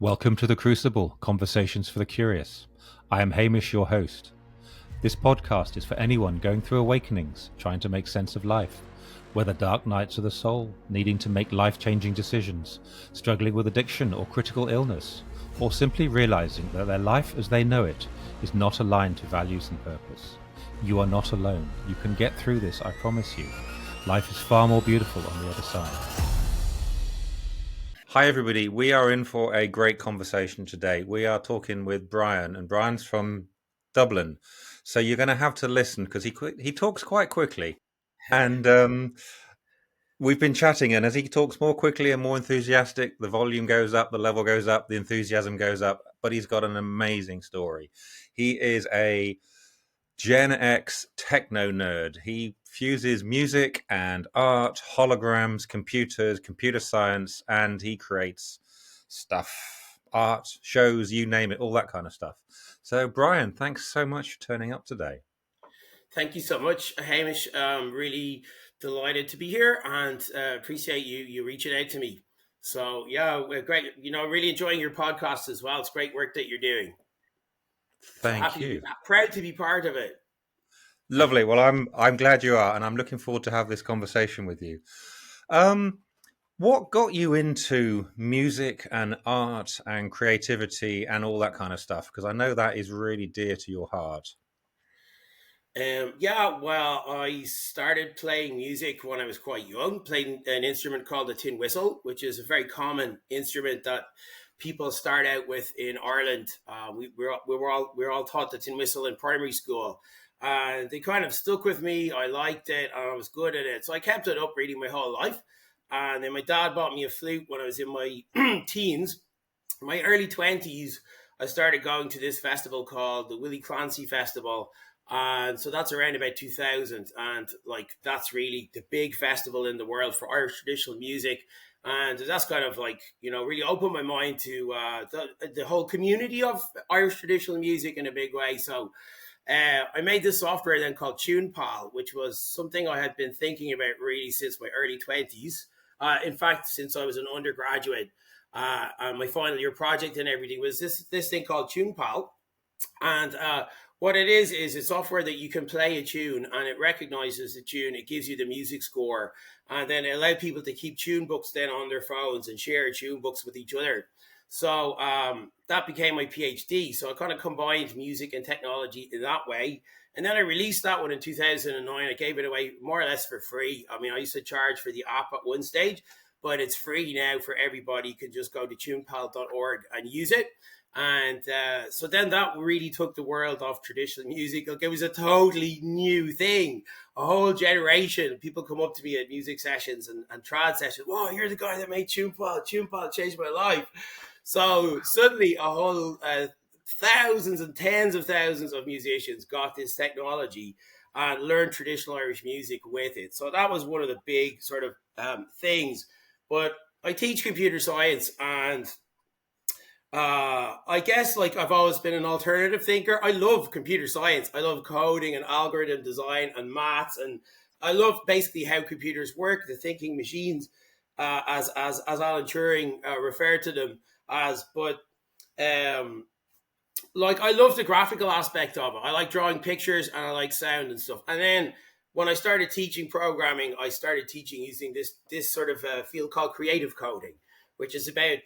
Welcome to The Crucible, Conversations for the Curious. I am Hamish, your host. This podcast is for anyone going through awakenings, trying to make sense of life, whether dark nights of the soul, needing to make life-changing decisions, struggling with addiction or critical illness, or simply realizing that their life as they know it is not aligned to values and purpose. You are not alone. You can get through this, I promise you. Life is far more beautiful on the other side. Hi, everybody. We are in for a great conversation today. We are talking with Bryan, and Bryan's from Dublin. So you're going to have to listen because he talks quite quickly. And we've been chatting, and as he talks more quickly and more enthusiastic, the volume goes up, the level goes up, the enthusiasm goes up. But he's got an amazing story. He is a Gen X techno nerd. He fuses music and art, holograms, computers, computer science, and he creates stuff, art, shows, you name it, all that kind of stuff. So, Bryan, thanks so much for turning up today. Thank you so much, Hamish. Really delighted to be here and appreciate you reaching out to me. So yeah, we're great. Really enjoying your podcast as well. It's great work that you're doing. So Thank you. proud to be part of it. Lovely. Well, I'm glad you are, and I'm looking forward to have this conversation with you. What got you into music and art and creativity and all that kind of stuff? Because I know that is really dear to your heart. Well, I started playing music when I was quite young, playing an instrument called the tin whistle, which is a very common instrument that people start out with in Ireland. We were all taught the tin whistle in primary school, and they kind of stuck with me. I liked it, and I was good at it, so I kept it up really my whole life. And then my dad bought me a flute when I was in my teens, my early 20s. I started going to this festival called the Willie Clancy Festival. And so that's around about 2000. And like, that's really the big festival in the world for Irish traditional music. And that's kind of like, really opened my mind to the whole community of Irish traditional music in a big way. So I made this software then called TunePal, which was something I had been thinking about really since my early 20s. In fact, since I was an undergraduate, and my final year project and everything was this thing called TunePal. And what it is it's software that you can play a tune and it recognizes the tune. It gives you the music score, and then it allowed people to keep tune books then on their phones and share tune books with each other. So that became my PhD. So I kind of combined music and technology in that way. And then I released that one in 2009. I gave it away more or less for free. I mean, I used to charge for the app at one stage, but it's free now for everybody. You can just go to tunepal.org and use it. And so then that really took the world of traditional music. Like, it was a totally new thing. A whole generation of people come up to me at music sessions and trad sessions. Whoa, you're the guy that made TunePal. TunePal changed my life. So suddenly a whole thousands and tens of thousands of musicians got this technology and learned traditional Irish music with it. So that was one of the big sort of things. But I teach computer science, and I guess like I've always been an alternative thinker. I love computer science. I love coding and algorithm design and maths, and I love basically how computers work, the thinking machines, as Alan Turing referred to them as. But like, I love the graphical aspect of it. I like drawing pictures and I like sound and stuff. And then when I started teaching programming, I started teaching using this sort of field called creative coding, which is about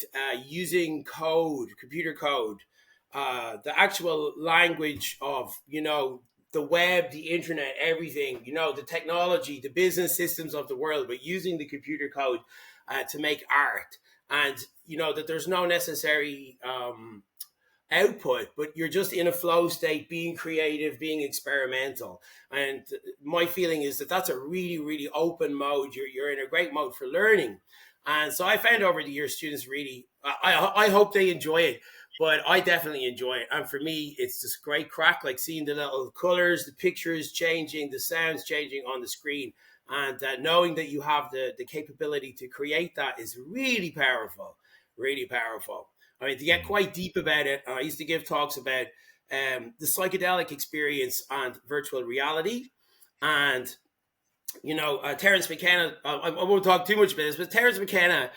using code, computer code, the actual language of, the web, the internet, everything, the technology, the business systems of the world, but using the computer code to make art. And, that there's no necessary output, but you're just in a flow state, being creative, being experimental. And my feeling is that that's a really, really open mode. You're in a great mode for learning. And so I found over the years, students really, I hope they enjoy it, but I definitely enjoy it. And for me, it's this great crack, like seeing the little colors, the pictures changing, the sounds changing on the screen. And knowing that you have the capability to create that is really powerful, really powerful. I mean, to get quite deep about it, I used to give talks about the psychedelic experience and virtual reality. And Terence McKenna, I won't talk too much about this, but Terence McKenna,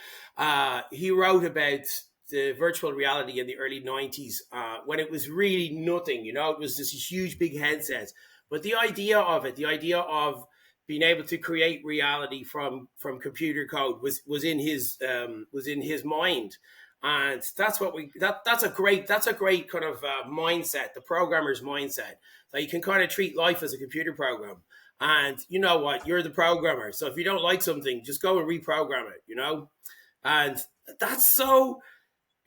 he wrote about the virtual reality in the early 90s, when it was really nothing, it was this huge big headset. But the idea of it, the idea of being able to create reality from computer code was in his mind. And that's what that's a great kind of mindset, the programmer's mindset, that you can kind of treat life as a computer program. And you know what? You're the programmer. So if you don't like something, just go and reprogram it. And that's so.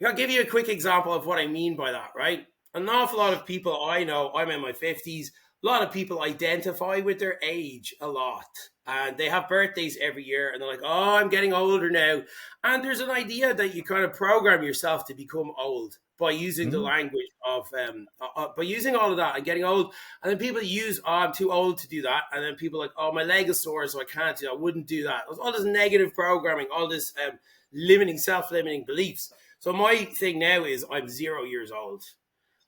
I'll give you a quick example of what I mean by that, right? An awful lot of people I know, I'm in my 50s, a lot of people identify with their age a lot. And they have birthdays every year and they're like, oh, I'm getting older now. And there's an idea that you kind of program yourself to become old by using the Mm. language of, by using all of that and getting old. And then people use, oh, I'm too old to do that. And then people are like, oh, my leg is sore, so I can't do that. I wouldn't do that. All this negative programming, all this limiting, self-limiting beliefs. So my thing now is I'm 0 years old.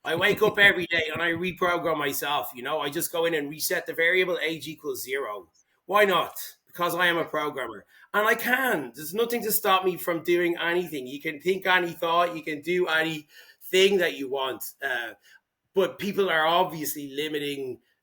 I wake up every day and I reprogram myself. I just go in and reset the variable age equals 0. Why not? Because I am a programmer and I can. There's nothing to stop me from doing anything. You can think any thought, you can do anything that you want. But people are obviously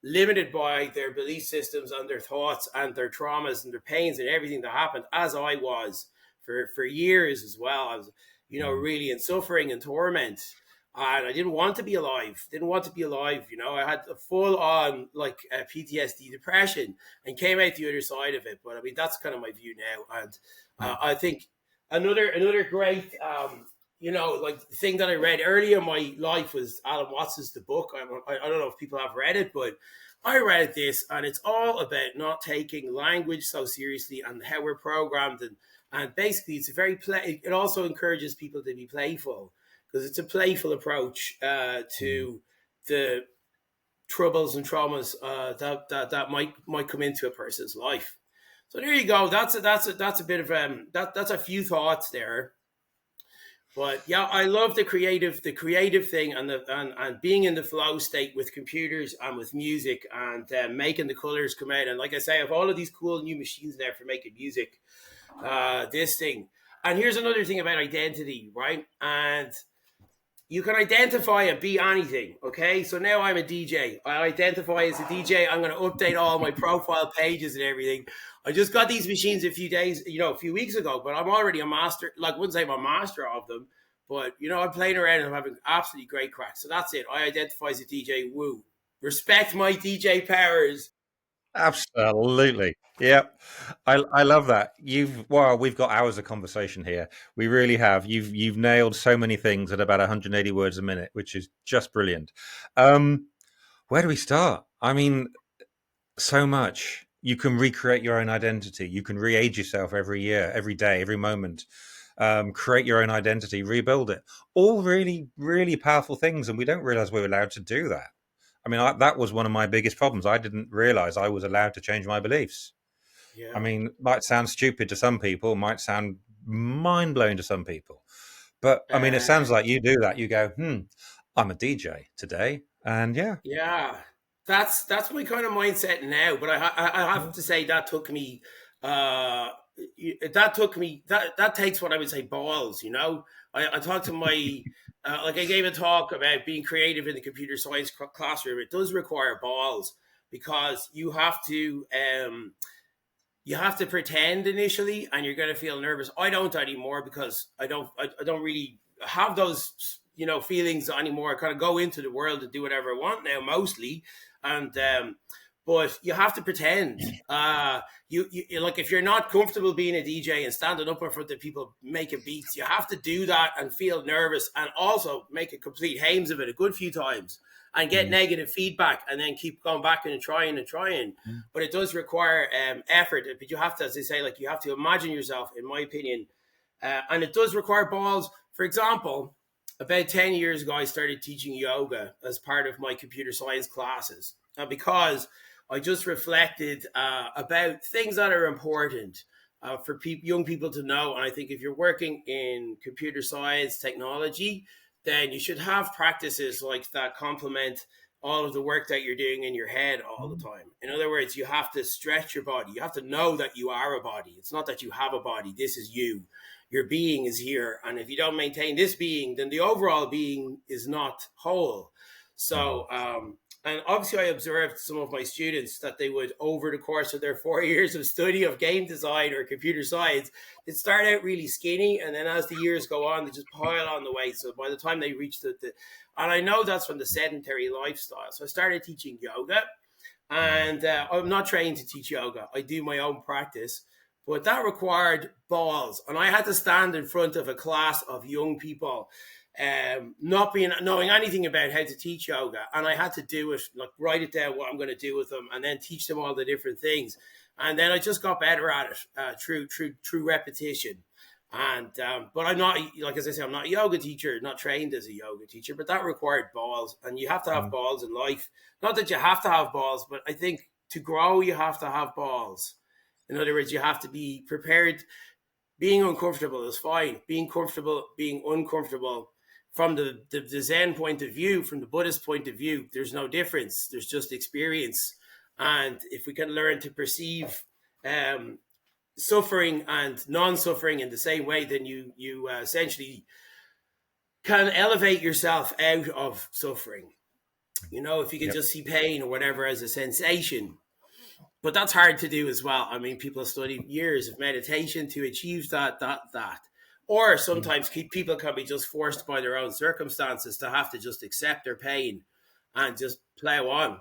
limited by their belief systems and their thoughts and their traumas and their pains and everything that happened, as I was for years as well. I was, really in suffering and torment. And I didn't want to be alive. I had a full on PTSD depression and came out the other side of it. But I mean, that's kind of my view now. And I think another great, thing that I read early in my life was Alan Watts's The Book. I don't know if people have read it, but I read this, and it's all about not taking language so seriously and how we're programmed. And basically, it's it also encourages people to be playful, because it's a playful approach to the troubles and traumas that might come into a person's life. So there you go. That's a bit of that's a few thoughts there. But yeah, I love the creative thing and being in the flow state with computers and with music and making the colors come out. And like I say, I have all of these cool new machines there for making music. This thing. And here's another thing about identity, right? And you can identify and be anything, okay? So now I'm a DJ. I identify as a DJ. I'm going to update all my profile pages and everything. I just got these machines a few weeks ago, but I'm already a master. Like, I wouldn't say I'm a master of them, but, I'm playing around and I'm having absolutely great crack. So that's it. I identify as a DJ. Woo. Respect my DJ powers. Absolutely. Yep. I love that. We've got hours of conversation here. We really have. You've nailed so many things at about 180 words a minute, which is just brilliant. Where do we start? I mean, so much. You can recreate your own identity. You can re-age yourself every year, every day, every moment. Create your own identity, rebuild it. All really, really powerful things, and we don't realize we're allowed to do that. I mean, that was one of my biggest problems. I didn't realize I was allowed to change my beliefs. I Yeah. mean, might sound stupid to some people, might sound mind blowing to some people. But I mean, it sounds like you do that. You go, I'm a DJ today. And yeah. Yeah, that's my kind of mindset now. But I have to say that took me that takes what I would say balls. I talked to my I gave a talk about being creative in the computer science classroom. It does require balls, because you have to pretend initially, and you're going to feel nervous. I don't anymore, because I don't really have those feelings anymore. I kind of go into the world and do whatever I want now, mostly. And but you have to pretend. You like, if you're not comfortable being a DJ and standing up in front of people making beats, you have to do that and feel nervous, and also make a complete hames of it a good few times and get negative feedback, and then keep going back and trying. But it does require effort. But you have to, as I say, you have to imagine yourself, in my opinion, and it does require balls. For example, about 10 years ago, I started teaching yoga as part of my computer science classes, because I just reflected about things that are important for young people to know. And I think if you're working in computer science technology, then you should have practices like that complement all of the work that you're doing in your head all the time. In other words, you have to stretch your body. You have to know that you are a body. It's not that you have a body. This is you. your being is here. And if you don't maintain this being, then the overall being is not whole. So, and obviously I observed some of my students that they would, over the course of their 4 years of study of game design or computer science, they'd start out really skinny. And then as the years go on, they just pile on the weight. So by the time they reach and I know that's from the sedentary lifestyle. So I started teaching yoga, and I'm not trained to teach yoga. I do my own practice, but that required balls. And I had to stand in front of a class of young people, not knowing anything about how to teach yoga. And I had to do it, like write it down what I'm going to do with them, and then teach them all the different things. And then I just got better at it through repetition. And but I'm not, like as I say, I'm not a yoga teacher, not trained as a yoga teacher, but that required balls. And you have to have balls in life. Not that you have to have balls, but I think to grow you have to have balls. In other words, you have to be prepared. Being uncomfortable is fine. Being comfortable, being uncomfortable, from the Zen point of view, from the Buddhist point of view, there's no difference. There's just experience. And if we can learn to perceive suffering and non-suffering in the same way, then you essentially can elevate yourself out of suffering. You know, if you can just see pain or whatever as a sensation. But that's hard to do as well. I mean, people study years of meditation to achieve that. Or sometimes people can be just forced by their own circumstances to have to just accept their pain and just plow on,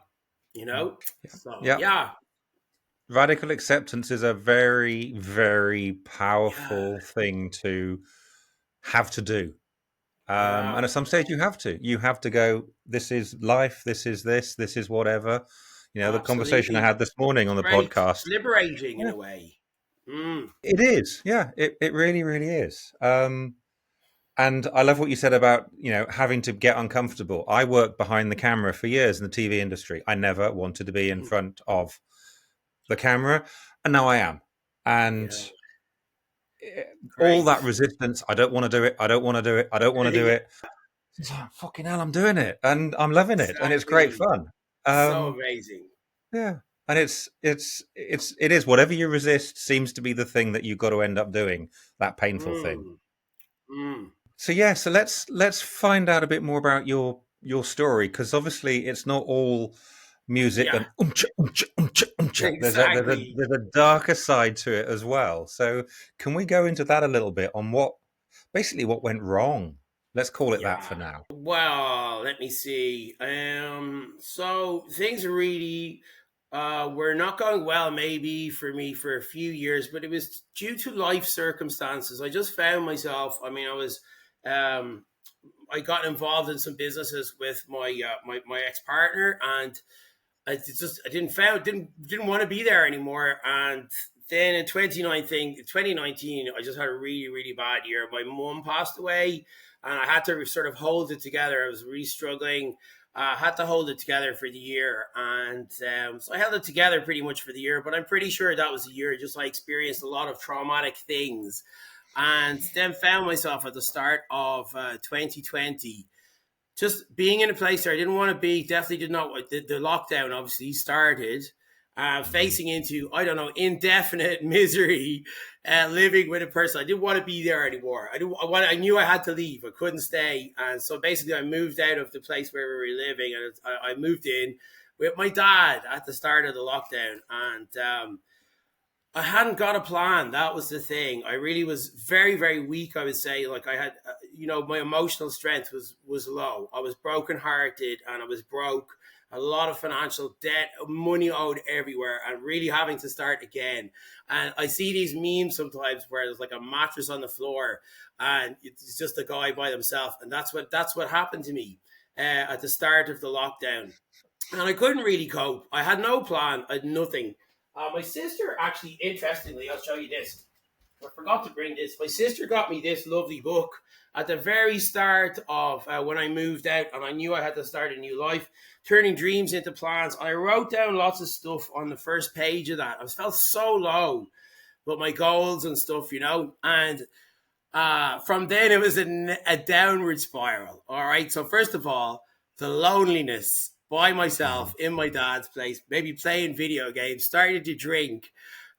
you know? So, yeah. Radical acceptance is a very, very powerful thing to have to do. And at some stage you have to go, this is life, this is whatever. You know, the conversation I had this morning on the podcast. It's liberating in a way. It is. Yeah, it really, really is. And I love what you said about, you know, having to get uncomfortable. I worked behind the camera for years in the TV industry. I never wanted to be in front of the camera, and now I am. And all that resistance, I don't want to do it, I don't want to do it, I don't want to do it. It's like, fucking hell, I'm doing it, and I'm loving it, and it's great fun. So amazing. Yeah. And it is whatever you resist seems to be the thing that you've got to end up doing, that painful thing. So let's find out a bit more about your story, because obviously it's not all music and Exactly. There's a darker side to it as well. So can we go into that a little bit on what went wrong? Let's call it that for now. Well, let me see. So things really were not going well, maybe for me for a few years, but it was due to life circumstances. I just found myself. I mean, I got involved in some businesses with my my ex-partner, and I didn't want to be there anymore. And then in 2019, I just had a really, really bad year. My mum passed away, and I had to sort of hold it together. I was really struggling. I had to hold it together for the year. And so I held it together pretty much for the year, but I'm pretty sure that was a year just I experienced a lot of traumatic things. And then found myself at the start of 2020, just being in a place where I didn't want to be. Definitely did not. The lockdown obviously started, facing into, I don't know, indefinite misery, living with a person. I didn't want to be there anymore. I knew I had to leave. I couldn't stay. And so basically I moved out of the place where we were living, and I moved in with my dad at the start of the lockdown. And I hadn't got a plan. That was the thing. I really was very, very weak, I would say. Like I had, my emotional strength was low. I was brokenhearted, and I was broke. A lot of financial debt, money owed everywhere, and really having to start again. And I see these memes sometimes where there's like a mattress on the floor, and it's just a guy by himself. And that's what happened to me at the start of the lockdown. And I couldn't really cope. I had no plan. I had nothing. My sister, actually, interestingly, I'll show you this. I forgot to bring this. My sister got me this lovely book at the very start of when I moved out, and I knew I had to start a new life, Turning Dreams into Plans. I wrote down lots of stuff on the first page of that. I felt so low, but my goals and stuff, and from then it was a downward spiral. All right. So first of all, the loneliness by myself in my dad's place, maybe playing video games, started to drink,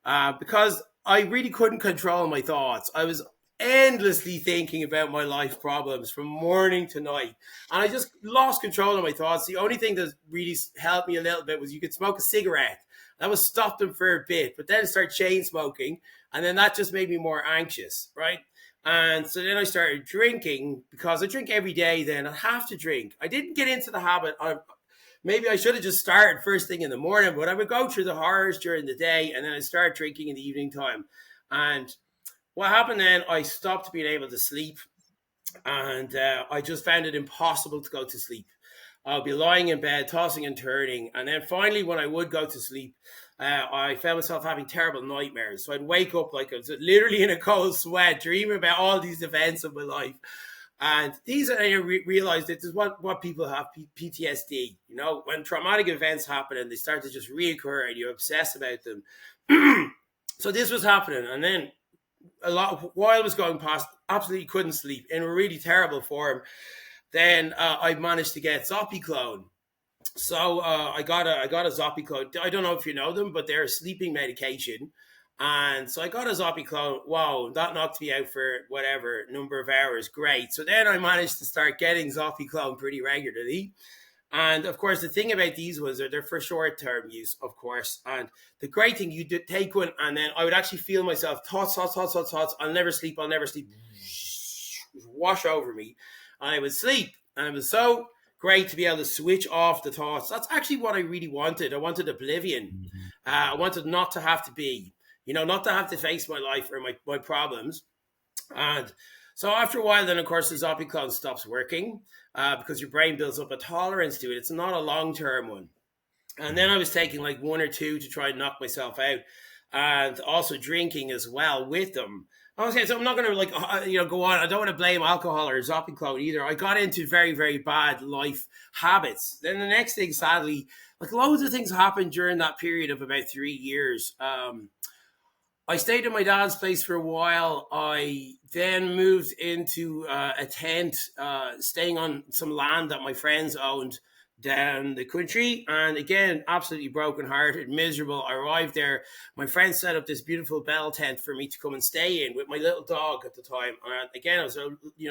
because I really couldn't control my thoughts. I was endlessly thinking about my life problems from morning to night. And I just lost control of my thoughts. The only thing that really helped me a little bit was you could smoke a cigarette. That was stopped them for a bit, but then I started chain smoking, and then that just made me more anxious, right? And so then I started drinking because I drink every day. Then I have to drink. I didn't get into the habit. Maybe I should have just started first thing in the morning, but I would go through the horrors during the day, and then I start drinking in the evening time. And what happened then? I stopped being able to sleep, and I just found it impossible to go to sleep. I'll be lying in bed, tossing and turning, and then finally, when I would go to sleep, I found myself having terrible nightmares. So I'd wake up like I was literally in a cold sweat, dreaming about all these events of my life. And these, I realized this is what people have, PTSD. You know, when traumatic events happen and they start to just reoccur and you obsess about them. So this was happening, and then while I was going past, absolutely couldn't sleep in a really terrible form. Then I managed to get Zopiclone. So I got a Zopiclone. I don't know if you know them, but they're a sleeping medication. And so I got a Zopiclone. Wow, that knocked me out for whatever number of hours. Great. So then I managed to start getting Zopiclone pretty regularly. And of course, the thing about these ones are they're for short term use, of course. And the great thing, you did take one, and then I would actually feel myself thoughts. I'll never sleep. Wash over me, and I would sleep. And it was so great to be able to switch off the thoughts. That's actually what I really wanted. I wanted oblivion. I wanted not to have to be, not to have to face my life or my problems. And so after a while, then of course the Zopiclone stops working because your brain builds up a tolerance to it. It's not a long-term one. And then I was taking like one or two to try and knock myself out, and also drinking as well with them. Okay, so I'm not going to go on. I don't want to blame alcohol or Zopiclone either. I got into very, very bad life habits. Then the next thing, sadly, like loads of things happened during that period of about 3 years. I stayed at my dad's place for a while. I then moved into a tent, staying on some land that my friends owned down the country. And again, absolutely brokenhearted, miserable. I arrived there. My friend set up this beautiful bell tent for me to come and stay in with my little dog at the time. And again, I was,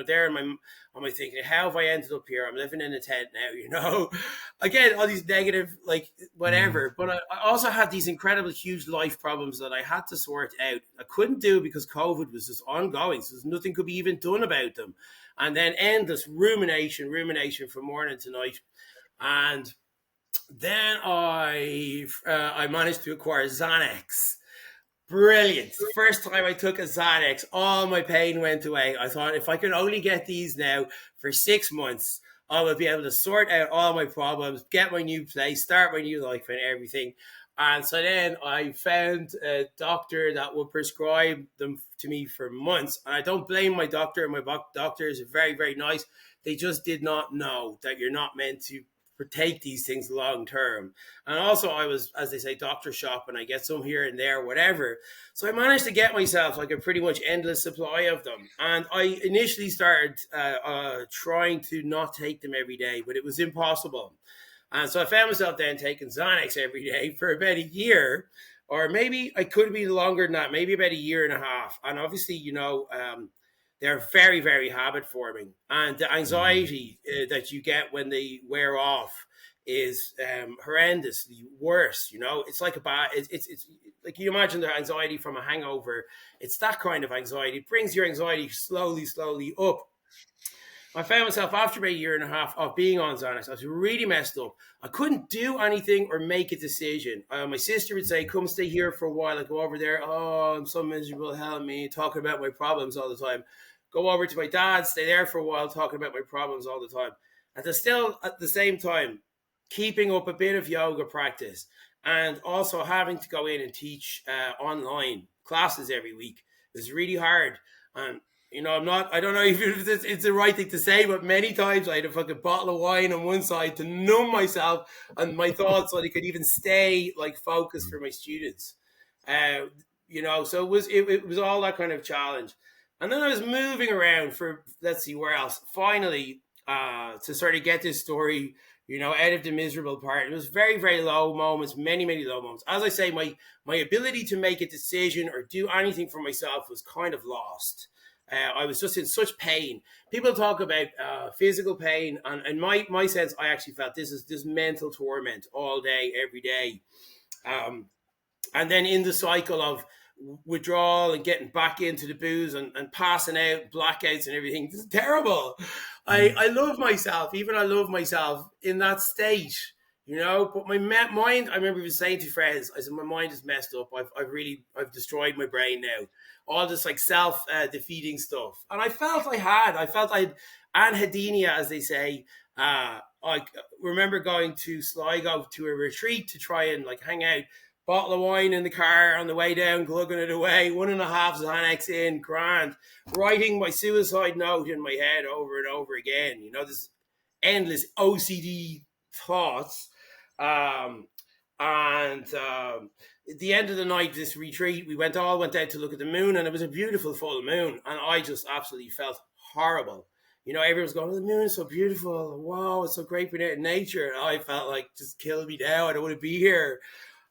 there on my thinking, how have I ended up here? I'm living in a tent now, Again, all these negative, like whatever. But I also had these incredible, huge life problems that I had to sort out. I couldn't do because COVID was just ongoing. So nothing could be even done about them. And then endless rumination from morning to night. And then I managed to acquire Xanax. Brilliant. First time I took a Xanax, all my pain went away. I thought if I could only get these now for 6 months, I would be able to sort out all my problems, get my new place, start my new life and everything. And so then I found a doctor that would prescribe them to me for months. And I don't blame my doctor. My doctor is very, very nice. They just did not know that you're not meant to take these things long term. And also I was, as they say, doctor shopping. I get some here and there, whatever. So I managed to get myself like a pretty much endless supply of them. And I initially started trying to not take them every day, but it was impossible. And so I found myself then taking Xanax every day for about a year, or maybe I could be longer than that, maybe about a year and a half. And obviously, they're very, very habit forming. And the anxiety that you get when they wear off is horrendously worse. It's like it's like you imagine the anxiety from a hangover. It's that kind of anxiety. It brings your anxiety slowly up. I found myself after about a year and a half of being on Xanax, I was really messed up. I couldn't do anything or make a decision. My sister would say, come stay here for a while. I go over there. Oh, I'm so miserable. Help me. Talking about my problems all the time. Go over to my dad, stay there for a while, talking about my problems all the time. And they're still, at the same time, keeping up a bit of yoga practice and also having to go in and teach online classes every week is really hard. And I don't know if it's the right thing to say, but many times I had a fucking bottle of wine on one side to numb myself and my thoughts so I could even stay like focused for my students. So it was all that kind of challenge. And then I was moving around for, let's see where else, finally, to sort of get this story, out of the miserable part. It was very, very low moments, many, many low moments. As I say, my ability to make a decision or do anything for myself was kind of lost. I was just in such pain. People talk about physical pain, and in my sense, I actually felt this is this mental torment all day, every day. Um, and then in the cycle of withdrawal and getting back into the booze and passing out, blackouts and everything. This is terrible. I love myself, even I love myself in that state, you know. But my mind, I remember saying to friends, I said, my mind is messed up. I've destroyed my brain now. All this like self defeating stuff. And I felt I'd anhedonia, as they say. I remember going to Sligo to a retreat to try and like hang out, bottle of wine in the car on the way down, glugging it away, 1.5 Xanax in, grand, writing my suicide note in my head over and over again. You know, this endless OCD thoughts. At the end of the night, this retreat, we all went out to look at the moon, and it was a beautiful full moon, and I just absolutely felt horrible. You know, everyone's going, oh, the moon is so beautiful. Wow, it's so great being out in nature. And I felt like, just kill me now. I don't want to be here.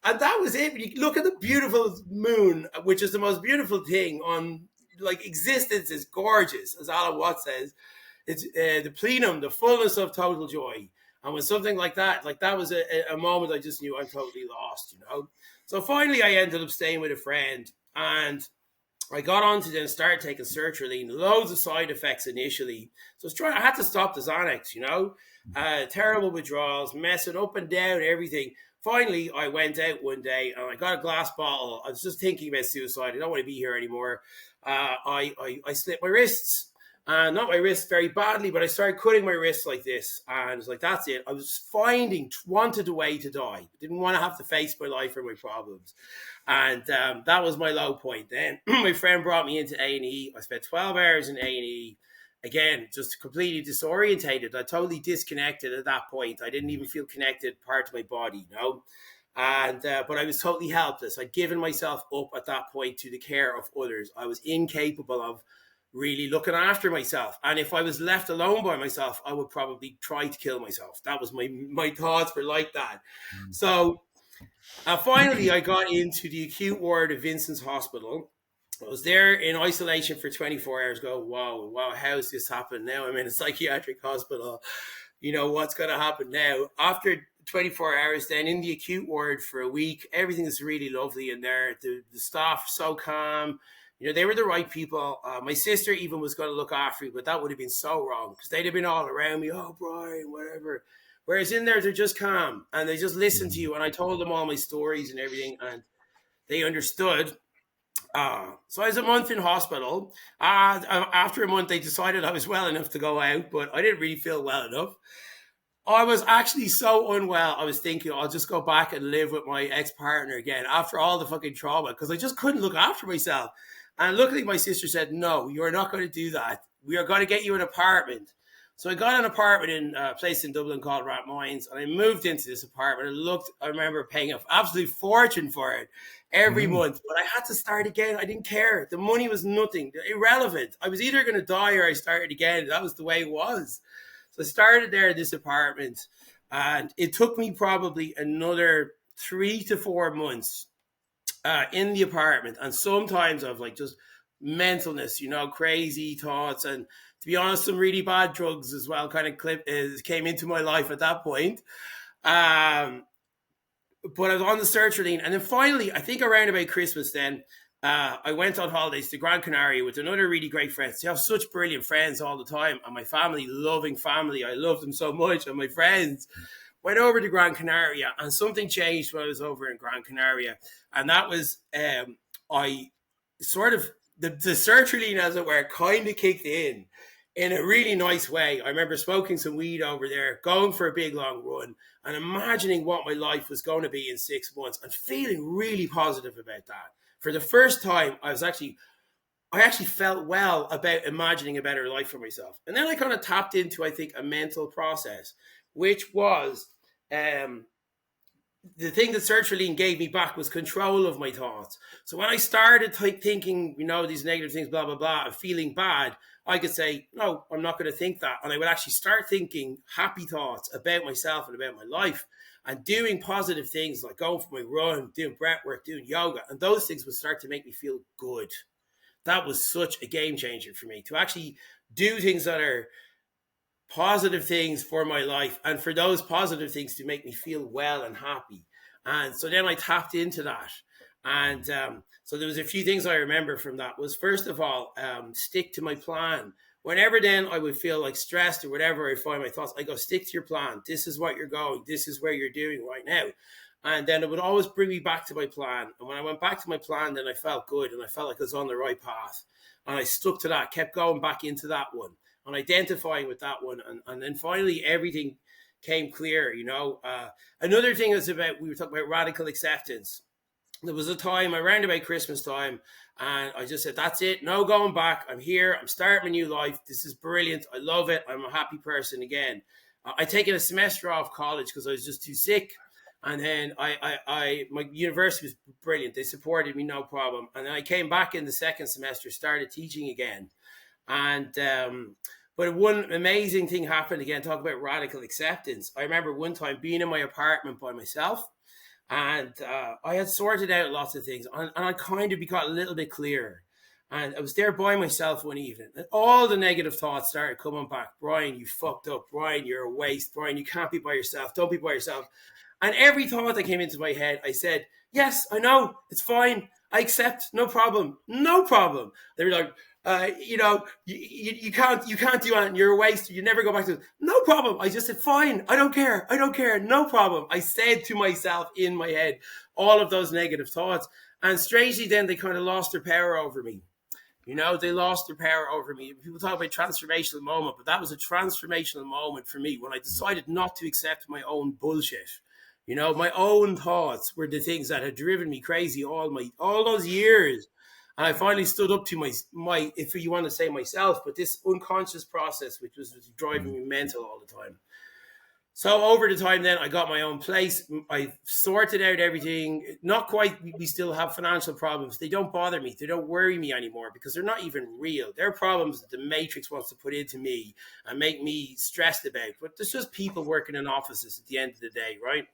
And that was it. When you look at the beautiful moon, which is the most beautiful thing on like existence, is gorgeous, as Alan Watts says. It's the plenum, the fullness of total joy. And when something like that was a moment I just knew I'm totally lost, you know. So finally I ended up staying with a friend, and I got onto them, started taking sertraline, loads of side effects initially. So I had to stop the Xanax, you know. Terrible withdrawals, messing up and down, everything. Finally, I went out one day and I got a glass bottle. I was just thinking about suicide. I don't want to be here anymore. I slit my wrists. Not my wrists very badly, but I started cutting my wrists like this. And I was like, that's it. I was wanted a way to die. Didn't want to have to face my life or my problems. And that was my low point then. My friend brought me into A&E. I spent 12 hours in A&E. Again, just completely disorientated. I totally disconnected at that point. I didn't even feel connected part of my body, you know. And but I was totally helpless. I'd given myself up at that point to the care of others. I was incapable of really looking after myself. And if I was left alone by myself, I would probably try to kill myself. That was my thoughts were like that. So finally, I got into the acute ward of Vincent's Hospital. I was there in isolation for 24 hours. Wow, how's this happened now? I'm in a psychiatric hospital. You know, what's going to happen now? After 24 hours, then in the acute ward for a week, everything is really lovely in there. The staff so calm. You know, they were the right people. My sister even was going to look after me, but that would have been so wrong because they'd have been all around me. Oh, Bryan, whatever. Whereas in there, they're just calm and they just listen to you. And I told them all my stories and everything, and they understood. So I was a month in hospital. After a month, they decided I was well enough to go out, but I didn't really feel well enough. I was actually so unwell. I was thinking I'll just go back and live with my ex-partner again after all the fucking trauma because I just couldn't look after myself. And luckily, my sister said, no, you're not going to do that. We are going to get you an apartment. So I got an apartment in a place in Dublin called Rathmines, and I moved into this apartment. I remember paying an absolute fortune for it every month, but I had to start again. I didn't care. The money was nothing, irrelevant. I was either going to die or I started again. That was the way it was. So I started there in this apartment, and it took me probably another 3 to 4 months in the apartment. And sometimes of like just mentalness, you know, crazy thoughts, and to be honest, some really bad drugs as well kind of came into my life at that point. But I was on the sertraline, and then finally, I think around about Christmas then, I went on holidays to Gran Canaria with another really great friend. They have such brilliant friends all the time, and my family, loving family. I love them so much, and my friends went over to Gran Canaria, and something changed when I was over in Gran Canaria, and that was I sort of the sertraline, as it were, kind of kicked in a really nice way. I remember smoking some weed over there, going for a big long run, and imagining what my life was going to be in 6 months, and feeling really positive about that. For the first time, I actually felt well about imagining a better life for myself. And then I kind of tapped into, I think, a mental process, which was the thing that sertraline gave me back was control of my thoughts. So when I started thinking, you know, these negative things, blah, blah, blah, and feeling bad, I could say, no, I'm not going to think that. And I would actually start thinking happy thoughts about myself and about my life, and doing positive things like going for my run, doing breath work, doing yoga. And those things would start to make me feel good. that was such a game changer for me, to actually do things that are positive things for my life, and for those positive things to make me feel well and happy. And so then I tapped into that. And so there was a few things I remember from that. Was, first of all, stick to my plan. Whenever then I would feel like stressed or whatever, I find my thoughts, I go, stick to your plan. This is what you're going. This is where you're doing right now. And then it would always bring me back to my plan. And when I went back to my plan, then I felt good and I felt like I was on the right path. And I stuck to that, kept going back into that one and identifying with that one. And then finally everything came clear, you know. Another thing is about, we were talking about radical acceptance. There was a time around about Christmas time, and I just said, that's it. No going back. I'm here. I'm starting a new life. This is brilliant. I love it. I'm a happy person again. I'd taken a semester off college because I was just too sick. And then my university was brilliant. They supported me, no problem. And then I came back in the second semester, started teaching again. And, but one amazing thing happened again, talk about radical acceptance. I remember one time being in my apartment by myself, and I had sorted out lots of things, and I kind of got a little bit clearer. And I was there by myself one evening, and all the negative thoughts started coming back. Brian, you fucked up. Brian, you're a waste. Brian, you can't be by yourself. Don't be by yourself. And every thought that came into my head, I said, yes, I know. It's fine. I accept. No problem. No problem. They were like, you can't do it. You're a waste. You never go back to it. No problem. I just said, fine. I don't care. No problem. I said to myself in my head all of those negative thoughts. And strangely, then they kind of lost their power over me. You know, they lost their power over me. People talk about transformational moment, but that was a transformational moment for me when I decided not to accept my own bullshit. You know, my own thoughts were the things that had driven me crazy all those years. And I finally stood up to my, if you want to say myself, but this unconscious process, which was driving me mental all the time. So over the time then I got my own place. I sorted out everything. Not quite. We still have financial problems. They don't bother me. They don't worry me anymore because they're not even real. They're problems that the Matrix wants to put into me and make me stressed about. But there's just people working in offices at the end of the day, right?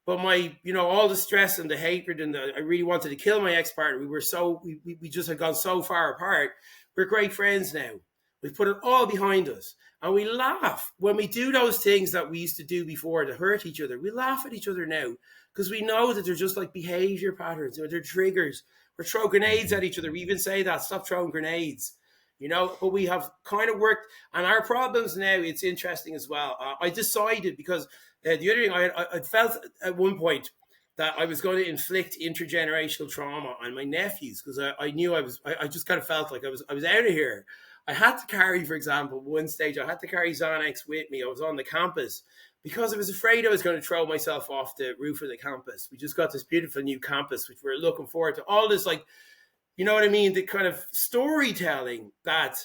But my, all the stress and the hatred and I really wanted to kill my ex-partner. We just had gone so far apart. We're great friends now. We've put it all behind us. And we laugh when we do those things that we used to do before to hurt each other. We laugh at each other now because we know that they're just like behavior patterns or they're triggers. We're throwing grenades at each other. We even say that, stop throwing grenades, but we have kind of worked on our problems now. It's interesting as well. I decided because the other thing I felt at one point that I was going to inflict intergenerational trauma on my nephews because I knew I just kind of felt like I was out of here. I had to carry, for example, one stage, I had to carry Xanax with me. I was on the campus because I was afraid I was going to throw myself off the roof of the campus. We just got this beautiful new campus, which we're looking forward to. All this, like, you know what I mean? The kind of storytelling that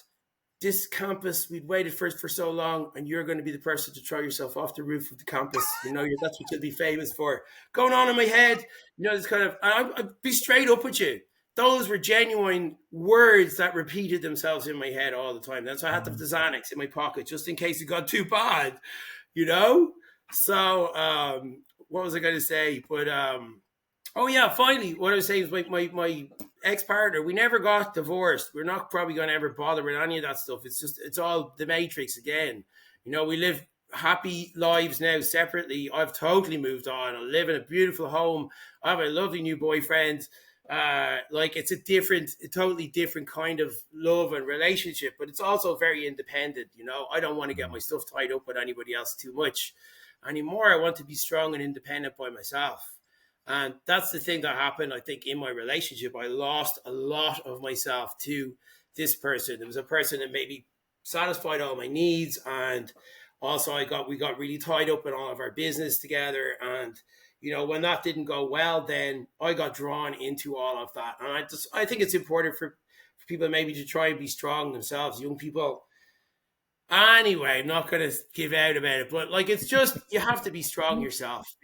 this campus, we'd waited for so long, and you're going to be the person to throw yourself off the roof of the campus. That's what you'll be famous for. Going on in my head, this kind of, I'd be straight up with you. Those were genuine words that repeated themselves in my head all the time. That's why I had to have the Xanax in my pocket just in case it got too bad, So what was I going to say? But finally, what I was saying is my ex-partner, we never got divorced. We're not probably going to ever bother with any of that stuff. It's all the Matrix again. We live happy lives now separately. I've totally moved on. I live in a beautiful home. I have a lovely new boyfriend. It's a totally different kind of love and relationship, but it's also very independent. I don't want to get my stuff tied up with anybody else too much anymore. I want to be strong and independent by myself. And that's the thing that happened, I think, in my relationship. I lost a lot of myself to this person. There was a person that maybe satisfied all my needs. And also we got really tied up in all of our business together. And when that didn't go well, then I got drawn into all of that. And I think it's important for people maybe to try and be strong themselves, young people. Anyway, I'm not going to give out about it, but it's just, you have to be strong yourself,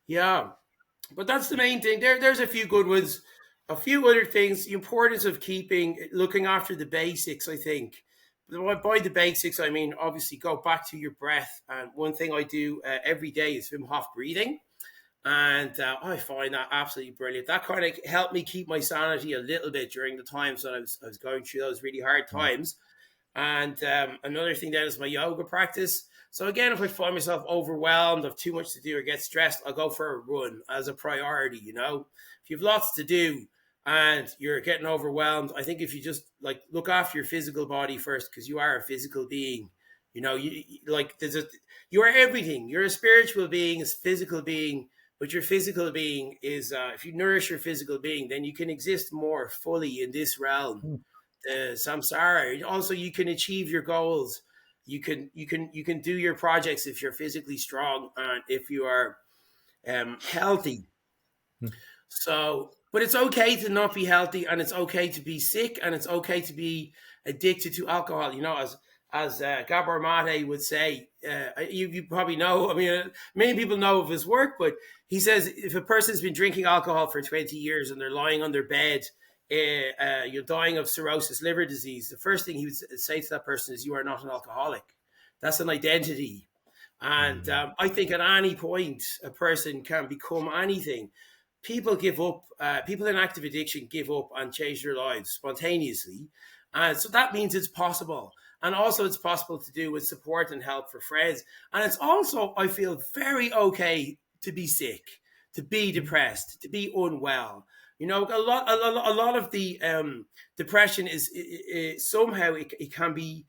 Yeah. But that's the main thing. There's a few good ones. A few other things, the importance of looking after the basics, I think. By the basics, I mean, obviously, go back to your breath. And one thing I do every day is Wim Hof breathing. And I find that absolutely brilliant. That kind of helped me keep my sanity a little bit during the times that I was going through those really hard Mm. times. And another thing then is my yoga practice. So again, if I find myself overwhelmed, have too much to do or get stressed, I'll go for a run as a priority. You know, if you've lots to do and you're getting overwhelmed, I think if you just like look after your physical body first, because you are a physical being. You know, you are everything. You're a spiritual being, a physical being, but your physical being is if you nourish your physical being, then you can exist more fully in this realm, Mm. samsara. Also, you can achieve your goals. You can do your projects if you're physically strong and if you are healthy. Mm. So, but it's okay to not be healthy, and it's okay to be sick, and it's okay to be addicted to alcohol. You know, as Gabor Mate would say, you probably know. I mean, many people know of his work, but he says if a person's been drinking alcohol for 20 years and they're lying on their bed, you're dying of cirrhosis, liver disease, the first thing he would say to that person is, "You are not an alcoholic. That's an identity." And Mm. I think at any point a person can become anything. People give up. People in active addiction give up and change their lives spontaneously, and so that means it's possible. And also, it's possible to do with support and help for friends. And it's also, I feel, very okay to be sick, to be depressed, to be unwell. You know, a lot of the depression is somehow it can be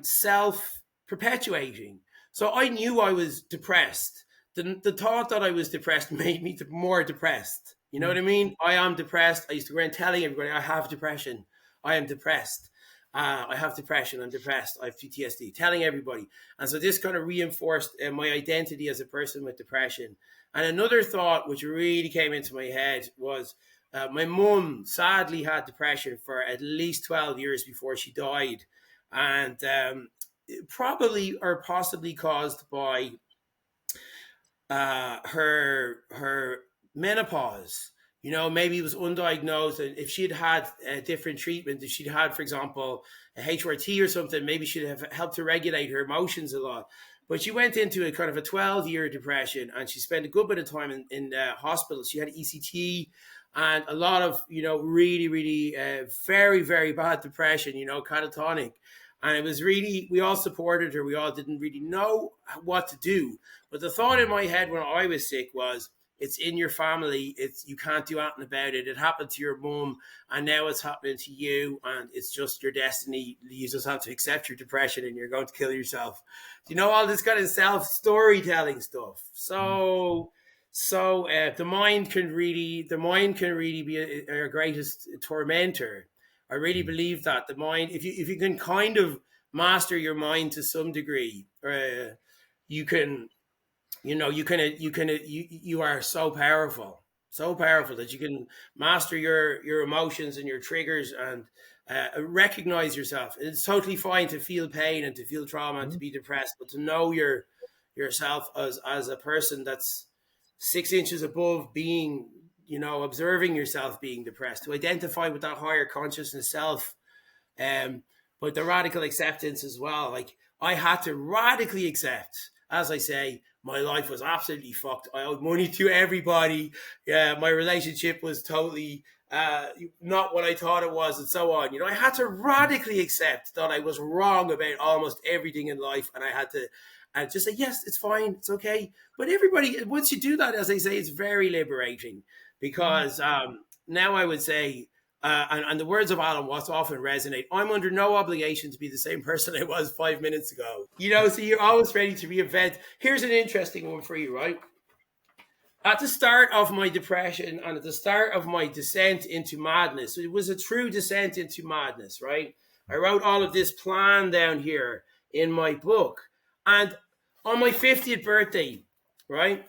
self perpetuating. So I knew I was depressed. The thought that I was depressed made me more depressed. You know what Mm. I mean? I am depressed. I used to go around telling everybody I have depression. I am depressed. I have depression. I'm depressed. I have PTSD. Telling everybody, and so this kind of reinforced my identity as a person with depression. And another thought which really came into my head was my mum sadly had depression for at least 12 years before she died, and probably or possibly caused by her menopause. You know, maybe it was undiagnosed, and if she'd had a different treatment, if she'd had, for example, a HRT or something, maybe she'd have helped to regulate her emotions a lot. But she went into a kind of a 12-year depression, and she spent a good bit of time in hospital. She had ECT and a lot of, you know, really, really very, very bad depression, you know, catatonic. And it was really, we all supported her. We all didn't really know what to do. But the thought in my head when I was sick was, it's in your family. It's, you can't do anything about it. It happened to your mum, and now it's happening to you, and it's just your destiny. You just have to accept your depression, and you're going to kill yourself. You know, all this kind of self storytelling stuff. Mm. The mind can really be our greatest tormentor. I really Mm. believe that the mind, if you can kind of master your mind to some degree, you can, you know, you are so powerful that you can master your emotions and your triggers, and recognize yourself. It's totally fine to feel pain and to feel trauma and to Mm. be depressed, but to know yourself as a person that's 6 inches above being, you know, observing yourself being depressed, to identify with that higher consciousness self. um, but the radical acceptance as well. Like, I had to radically accept, as I say, my life was absolutely fucked. I owed money to everybody. Yeah, my relationship was totally not what I thought it was, and so on. You know, I had to radically accept that I was wrong about almost everything in life, and I had to and just say, yes, it's fine, it's okay. But everybody, once you do that, as I say, it's very liberating, Mm. because now I would say, and the words of Alan Watts often resonate, I'm under no obligation to be the same person I was 5 minutes ago. You know, so you're always ready to reinvent. Here's an interesting one for you, right? At the start of my depression and at the start of my descent into madness, it was a true descent into madness, right? I wrote all of this plan down here in my book. And on my 50th birthday, right?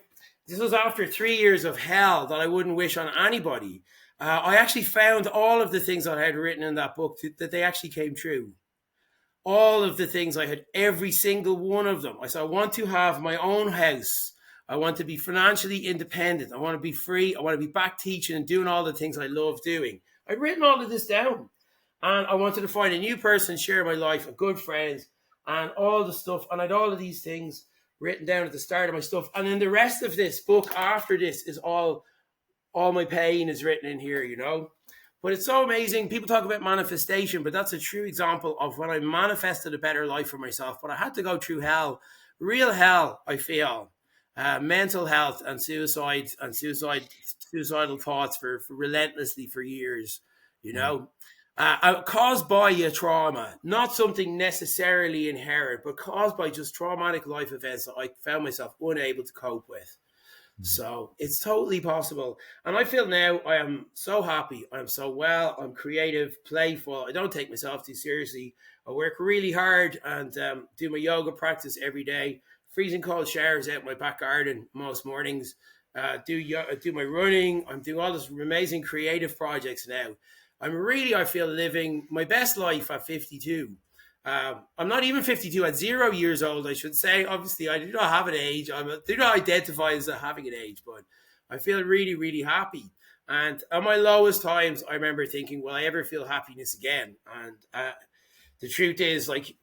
This was after 3 years of hell that I wouldn't wish on anybody. I actually found all of the things that I had written in that book that they actually came true. All of the things I had, every single one of them. I said, I want to have my own house. I want to be financially independent. I want to be free. I want to be back teaching and doing all the things I love doing. I'd written all of this down, and I wanted to find a new person, share my life, and good friends, and all the stuff. And I'd all of these things. written down at the start of my stuff. And then the rest of this book after this is all my pain is written in here, you know. But it's so amazing. People talk about manifestation, but that's a true example of when I manifested a better life for myself. But I had to go through hell, real hell, I feel. Mental health and suicidal thoughts for relentlessly for years, you know. Caused by a trauma, not something necessarily inherent, but caused by just traumatic life events that I found myself unable to cope with. So it's totally possible. And I feel now I am so happy. I'm so well. I'm creative, playful. I don't take myself too seriously. I work really hard and do my yoga practice every day. Freezing cold showers out in my back garden most mornings. Do my running. I'm doing all this amazing creative projects now. I feel living my best life at 52. I'm not even 52, at 0 years old, I should say. Obviously, I do not have an age. Do not identify as having an age, but I feel really, really happy. And at my lowest times, I remember thinking, will I ever feel happiness again? And the truth is, like,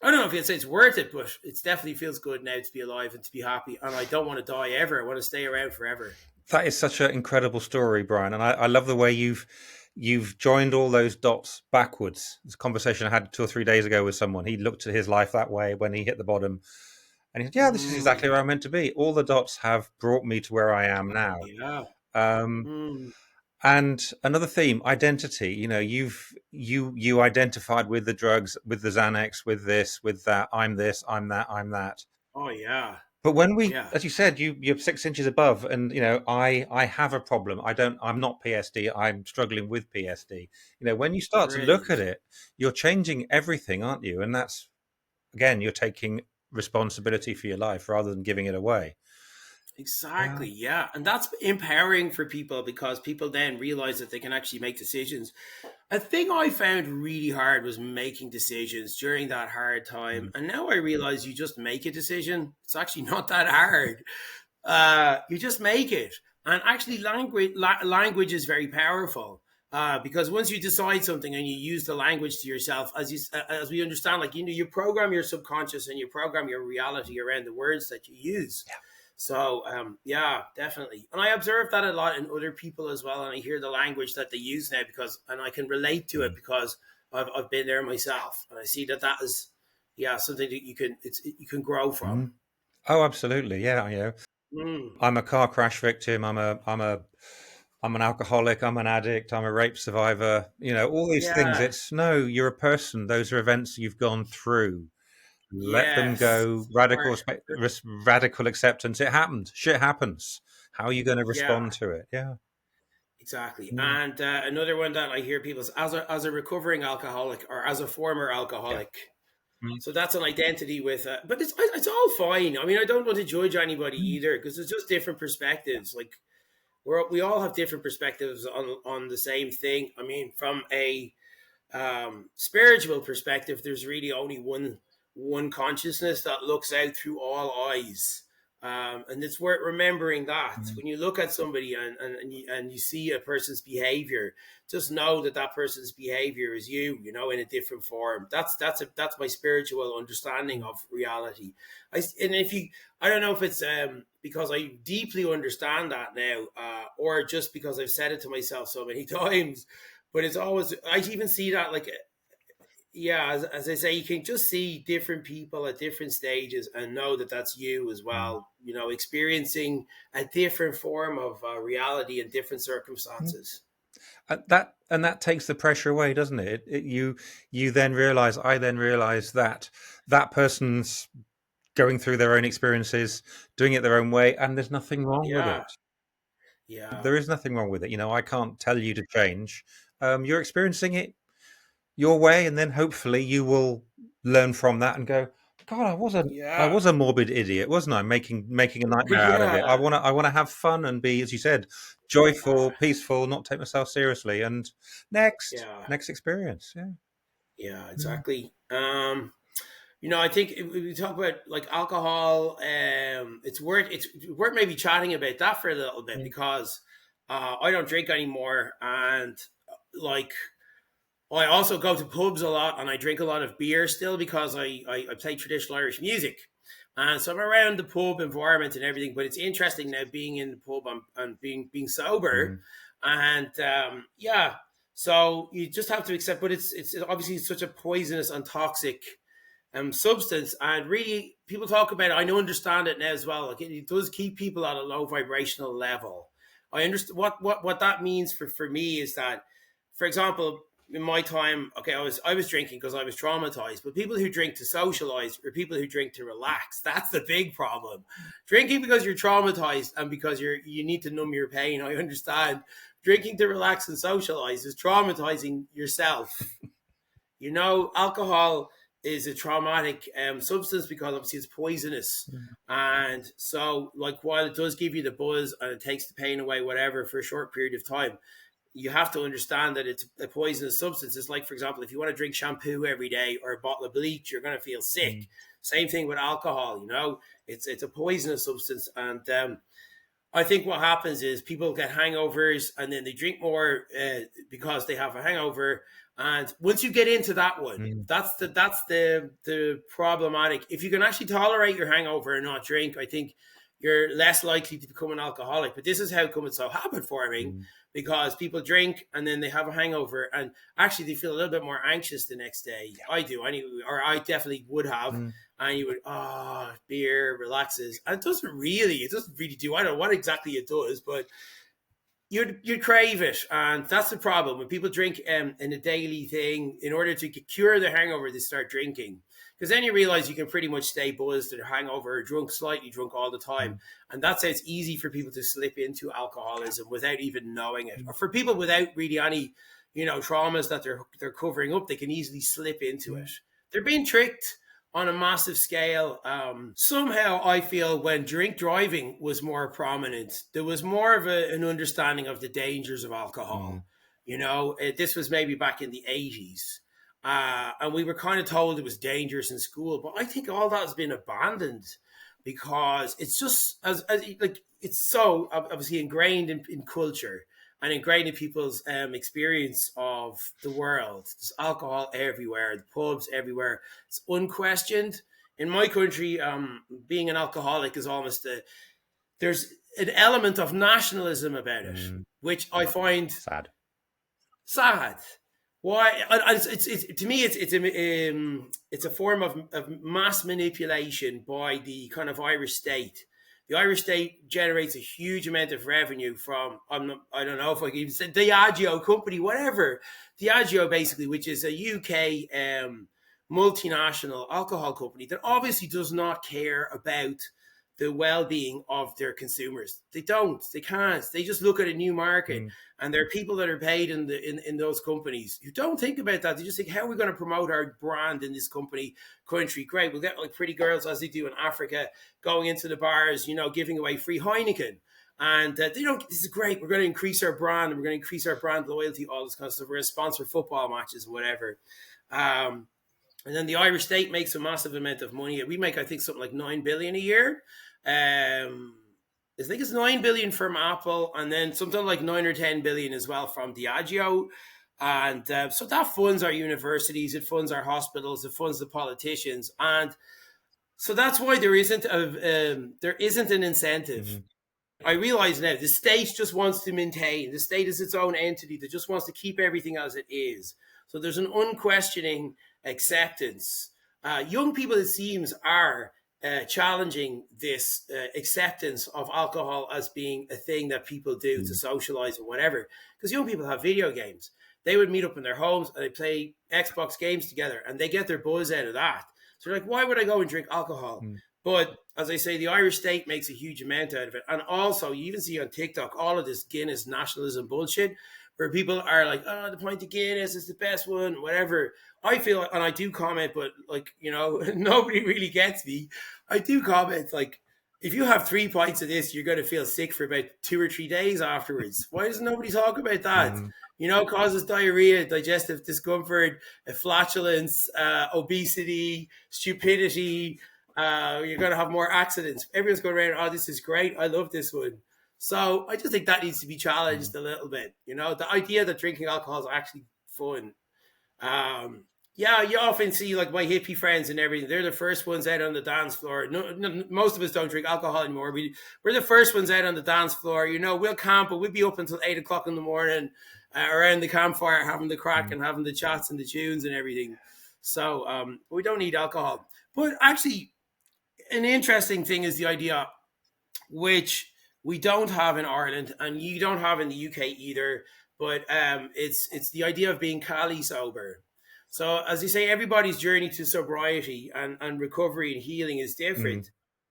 I don't know if you'd say it's worth it, but it definitely feels good now to be alive and to be happy. And I don't want to die ever. I want to stay around forever. That is such an incredible story, Bryan, and I love the way you've joined all those dots backwards. It's a conversation I had 2 or 3 days ago with someone. He looked at his life that way when he hit the bottom, and he said, "Yeah, this is exactly where I'm meant to be. All the dots have brought me to where I am now." Yeah. Um, Mm. and another theme, identity. You know, you identified with the drugs, with the Xanax, with this, with that. I'm this, I'm that, I'm that. Oh, yeah. But when we, Yeah. as you said, you're 6 inches above, and you know, I have a problem. I'm not PSD. I'm struggling with PSD. You know, when you start to look at Brilliant. it, you're changing everything, aren't you? And that's, again, you're taking responsibility for your life rather than giving it away. Yeah. Exactly. Yeah. And that's empowering for people because people then realize that they can actually make decisions. A thing I found really hard was making decisions during that hard time. Mm. And now I realize you just make a decision. It's actually not that hard. You just make it. And actually, language is very powerful. Because once you decide something and you use the language to yourself, as we understand, like, you know, you program your subconscious and you program your reality around the words that you use. So, yeah, definitely. And I observe that a lot in other people as well. And I hear the language that they use now and I can relate to it because I've been there myself. And I see that is, yeah, something that you can grow from. Mm. Oh, absolutely. Yeah. You know, Mm. I'm a car crash victim. I'm an alcoholic. I'm an addict. I'm a rape survivor. You know, all these things. Yeah. It's no, you're a person. Those are events you've gone through. Let them Yes. go. Or, Radical acceptance. It happened. Shit happens. How are you going to yeah, respond to it? Yeah. exactly. Mm. And another one that I hear people is as a recovering alcoholic or as a former Yeah. alcoholic. Mm. So that's an identity with, but it's all fine. I mean, I don't want to judge anybody either because it's just different perspectives. Like we all have different perspectives on the same thing. I mean, from a spiritual perspective, there's really only one consciousness that looks out through all eyes. And it's worth remembering that Mm. when you look at somebody and you see a person's behavior, just know that person's behavior is you know, in a different form. That's my spiritual understanding of reality. I don't know if it's because I deeply understand that now, or just because I've said it to myself so many times. But it's always, I even see that, like, yeah, as I say, you can just see different people at different stages and know that that's you as Mm. well, you know, experiencing a different form of reality in different Mm. circumstances. That takes the pressure away, doesn't it? You then realize. I then realize that that person's going through their own experiences, doing it their own way, and there's nothing wrong with Yeah, it. yeah, There is nothing wrong with it. You know, I can't tell you to change. You're experiencing it your way, and then hopefully you will learn from that and go, God, I yeah, was a morbid idiot, wasn't I? Making a nightmare out of it. yeah, I wanna have fun and be, as you said, joyful, peaceful, not take myself seriously. And yeah, next experience. Yeah. yeah, Mm. exactly. You know, I think if we talk about like alcohol, it's worth maybe chatting about that for a little bit Mm. because I don't drink anymore, and like I also go to pubs a lot and I drink a lot of beer still because I play traditional Irish music. And so I'm around the pub environment and everything, but it's interesting now being in the pub and being sober, Mm. and yeah. So you just have to accept, but it's obviously such a poisonous and toxic substance, and really people talk about it. I know understand it now as well. Like it does keep people at a low vibrational level. I understand what that means for me is that, for example, in my time, okay, I was drinking because I was traumatized. But people who drink to socialize or people who drink to relax, that's the big problem. Drinking because you're traumatized and because you need to numb your pain, I understand. Drinking to relax and socialize is traumatizing yourself. Alcohol is a traumatic substance because obviously it's poisonous. And so, like, while it does give you the buzz and it takes the pain away, whatever, for a short period of time, you have to understand that it's a poisonous substance. It's like, for example, if you want to drink shampoo every day or a bottle of bleach, you're going to feel sick. Same thing with alcohol. It's a poisonous substance, and I think what happens is people get hangovers and then they drink more because they have a hangover. And once you get into that one, Mm. that's the problematic. If you can actually tolerate your hangover and not drink, I think you're less likely to become an alcoholic. But this is how come it's so habit forming, Mm. because people drink and then they have a hangover and actually they feel a little bit more anxious the next day. I do, or I definitely would have. Mm. And you would, beer relaxes. And it doesn't really do. I don't know what exactly it does, but you'd crave it. And that's the problem. When people drink in a daily thing, in order to cure the hangover, they start drinking. Because then you realize you can pretty much stay buzzed or hangover or drunk, slightly drunk all the time. Mm. And that's how it's easy for people to slip into alcoholism without even knowing it. Or for people without really any, traumas that they're covering up, they can easily slip into it. They're being tricked on a massive scale. Somehow I feel when drink driving was more prominent, there was more of an understanding of the dangers of Mm. alcohol. This was maybe back in the 80s. And we were kind of told it was dangerous in school, but I think all that has been abandoned because it's just as like it's so obviously ingrained in culture and ingrained in people's experience of the world. There's alcohol everywhere, the pubs everywhere. It's unquestioned. In my country, being an alcoholic is almost there's an element of nationalism about it, Mm. which I find Sad. sad. Why? It's to me, it's a form of mass manipulation by the kind of Irish state. The Irish state generates a huge amount of revenue from, I don't know if I can even say Diageo company, whatever. Diageo, basically, which is a UK multinational alcohol company that obviously does not care about the well-being of their consumers. They don't. They can't. They just look at a new market, Mm. and there are people that are paid in those companies who don't think about that. They just think, how are we going to promote our brand in this country? Great, we'll get like pretty girls as they do in Africa, going into the bars, giving away free Heineken. And they don't. This is great. We're going to increase our brand, and we're going to increase our brand loyalty, all this kind of stuff. We're going to sponsor football matches and whatever. And then the Irish state makes a massive amount of money. We make, I think, something like 9 billion a year. I think it's 9 billion from Apple, and then something like 9 or 10 billion as well from Diageo. And so that funds our universities, it funds our hospitals, it funds the politicians, and so that's why there isn't an incentive. Mm. I realize now the state just wants to maintain. The state is its own entity that just wants to keep everything as it is. So there's an unquestioning acceptance. Young people, it seems, are challenging this acceptance of alcohol as being a thing that people do to Mm. socialize or whatever. Because young people have video games. They would meet up in their homes and they play Xbox games together and they get their buzz out of that. So they're like, why would I go and drink alcohol? Mm. But as I say, the Irish state makes a huge amount out of it. And also, you even see on TikTok all of this Guinness nationalism bullshit where people are like, oh, the pint of Guinness is the best one, whatever. I feel, and I do comment, but like, nobody really gets me. I do comment, like, if you have 3 pints of this, you're going to feel sick for about 2 or 3 days afterwards. Why doesn't nobody talk about that? Mm. Causes diarrhea, digestive discomfort, flatulence, obesity, stupidity. You're going to have more accidents. Everyone's going around, oh, this is great. I love this one. So I just think that needs to be challenged a little bit. The idea that drinking alcohol is actually fun. Yeah, you often see like my hippie friends and everything. They're the first ones out on the dance floor. No, no, most of us don't drink alcohol anymore. We're the first ones out on the dance floor. You know, we'll camp, but we'll be up until 8 o'clock in the morning around the campfire, having the crack Mm. and having the chats and the tunes and everything. So we don't need alcohol. But actually, an interesting thing is the idea, which we don't have in Ireland and you don't have in the UK either. But it's the idea of being cali sober. So as you say, everybody's journey to sobriety and recovery and healing is Mm. different.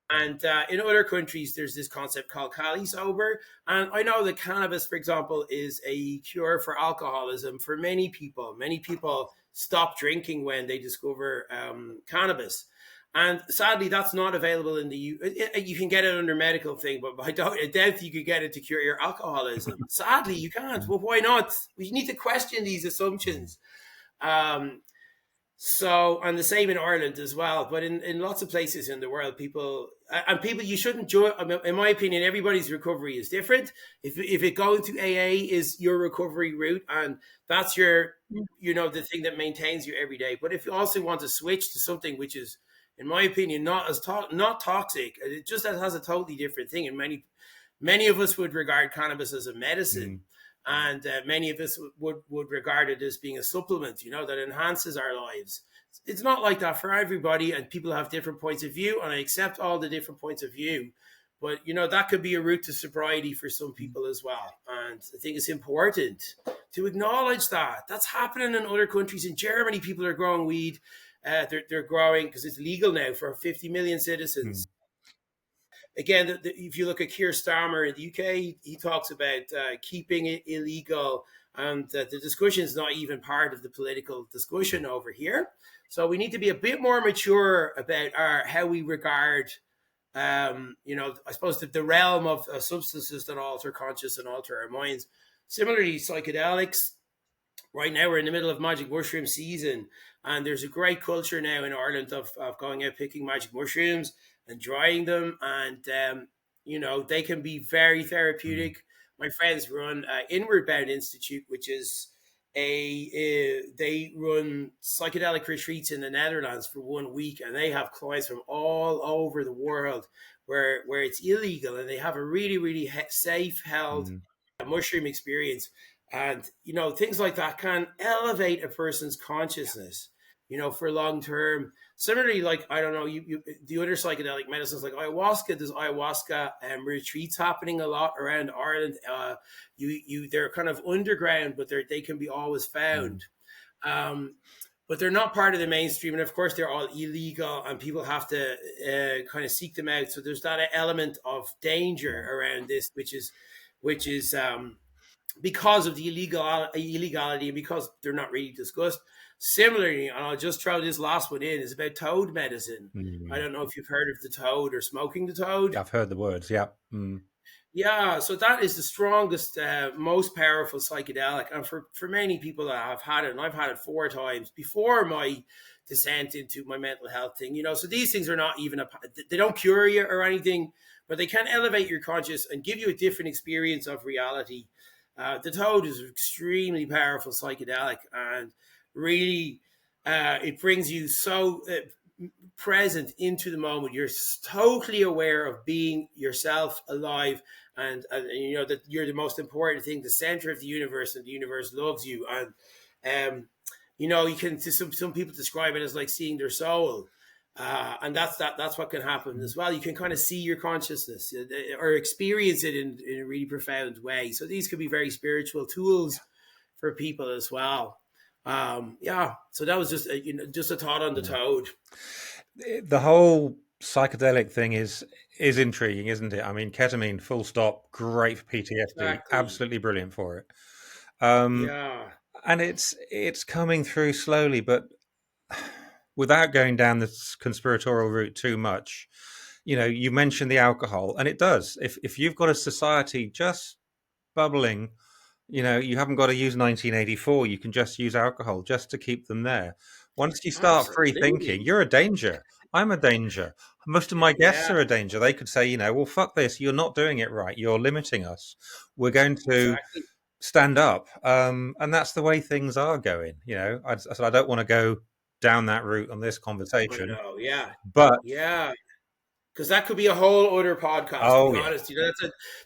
And in other countries, there's this concept called Cali sober. And I know that cannabis, for example, is a cure for alcoholism for many people. Many people stop drinking when they discover cannabis. And sadly, that's not available in the U. You can get it under medical thing, but I doubt you could get it to cure your alcoholism. Sadly, you can't. Mm. Well, why not? We need to question these Mm. assumptions. Um, so, and the same in Ireland as well, but in lots of places in the world, people, you shouldn't judge. In my opinion, everybody's recovery is different. If it going to AA is your recovery route, and that's your, the thing that maintains you every day. But if you also want to switch to something which is, in my opinion, not toxic, it just has a totally different thing. And many of us would regard cannabis as a medicine, Mm. and many of us would regard it as being a supplement, that enhances our lives. It's not like that for everybody, and people have different points of view, and I accept all the different points of view. But that could be a route to sobriety for some people as well, and I think it's important to acknowledge that that's happening in other countries. In Germany, people are growing weed. They're growing because it's legal now for 50 million Mm. citizens. Again, if you look at Keir Starmer in the UK, he talks about keeping it illegal, and the discussion is not even part of the political discussion over here. So we need to be a bit more mature about how we regard, I suppose the realm of substances that alter conscious and alter our minds. Similarly, psychedelics. Right now, we're in the middle of magic mushroom season, and there's a great culture now in Ireland of going out picking magic mushrooms and drying them, and they can be very Mm. therapeutic. My friends run Inward Bound Institute, which is they run psychedelic retreats in the Netherlands for 1 week, and they have clients from all over the world where it's illegal, and they have a really really safe held Mm. mushroom experience. And things like that can elevate a person's consciousness, for long term. Similarly, like, I don't know, you the other psychedelic medicines like ayahuasca. There's ayahuasca retreats happening a lot around Ireland. They're kind of underground, but they can be always Mm. found. um, but they're not part of the mainstream, and of course they're all illegal, and people have to kind of seek them out. So there's that element of danger Yeah. around this, which is because of the illegality, and because they're not really discussed. Similarly, and I'll just throw this last one in, is about toad medicine. I Mm. don't know if you've heard of the toad or smoking the toad. I've heard the words. Yeah. Mm. Yeah, so that is the strongest, most powerful psychedelic, and for many people that have had it, and I've had it 4 times before my descent into my mental health thing. So these things are not even they don't cure you or anything, but they can elevate your conscious and give you a different experience of reality. The toad is an extremely powerful psychedelic, and really, it brings you so present into the moment. You're totally aware of being yourself, alive, and you know that you're the most important thing, the center of the universe, and the universe loves you. And you can, some people describe it as like seeing their soul. And that's what can happen Mm. as well. You can kind of see your consciousness, or experience it in a really profound way. So these could be very spiritual tools for people as well. Yeah. So that was just a thought on the Yeah. toad. The whole psychedelic thing is intriguing, isn't it? I mean, ketamine, full stop, great for PTSD, Exactly. absolutely brilliant for it. Um, Yeah. and it's coming through slowly, but without going down this conspiratorial route too much. You mentioned the alcohol, and it does. If you've got a society just bubbling, you haven't got to use 1984. You can just use alcohol just to keep them there. Once you start free thinking, Absolutely. you're a danger. I'm a danger. Most of my guests Yeah. are a danger. They could say, well, fuck this. You're not doing it right. You're limiting us. We're going to Exactly. stand up. And that's the way things are going. I said, I don't want to go. down that route on this I conversation. know. Yeah. But Yeah. Because that could be a whole other podcast, to oh be yeah, honest.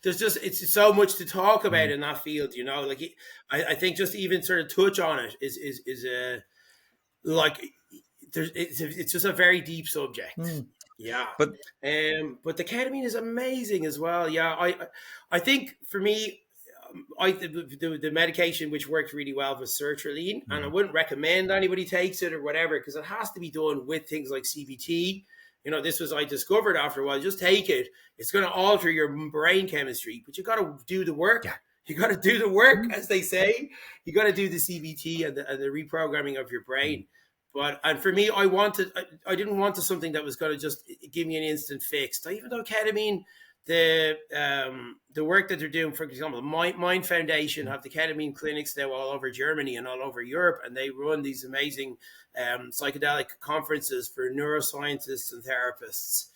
There's just it's so much to talk about mm, in that field. Like I think just even sort of touch on it is a like it's just a very deep subject. mm. Yeah. But But the ketamine is amazing as well. Yeah, I think for me, the medication which worked really well was sertraline, and I mm, wouldn't recommend anybody takes it or whatever because it has to be done with things like CBT. This was I discovered after a while. Just take it; it's going to alter your brain chemistry, but you got to do the work. yeah, You got to do the work, mm, as they say. You got to do the CBT and the reprogramming of your mm, brain. And for me, I didn't want something that was going to just give me an instant fix. Even though ketamine, the work that they're doing, for example, Mind Foundation mm, have the ketamine clinics now all over Germany and all over Europe, and they run these amazing psychedelic conferences for neuroscientists and therapists.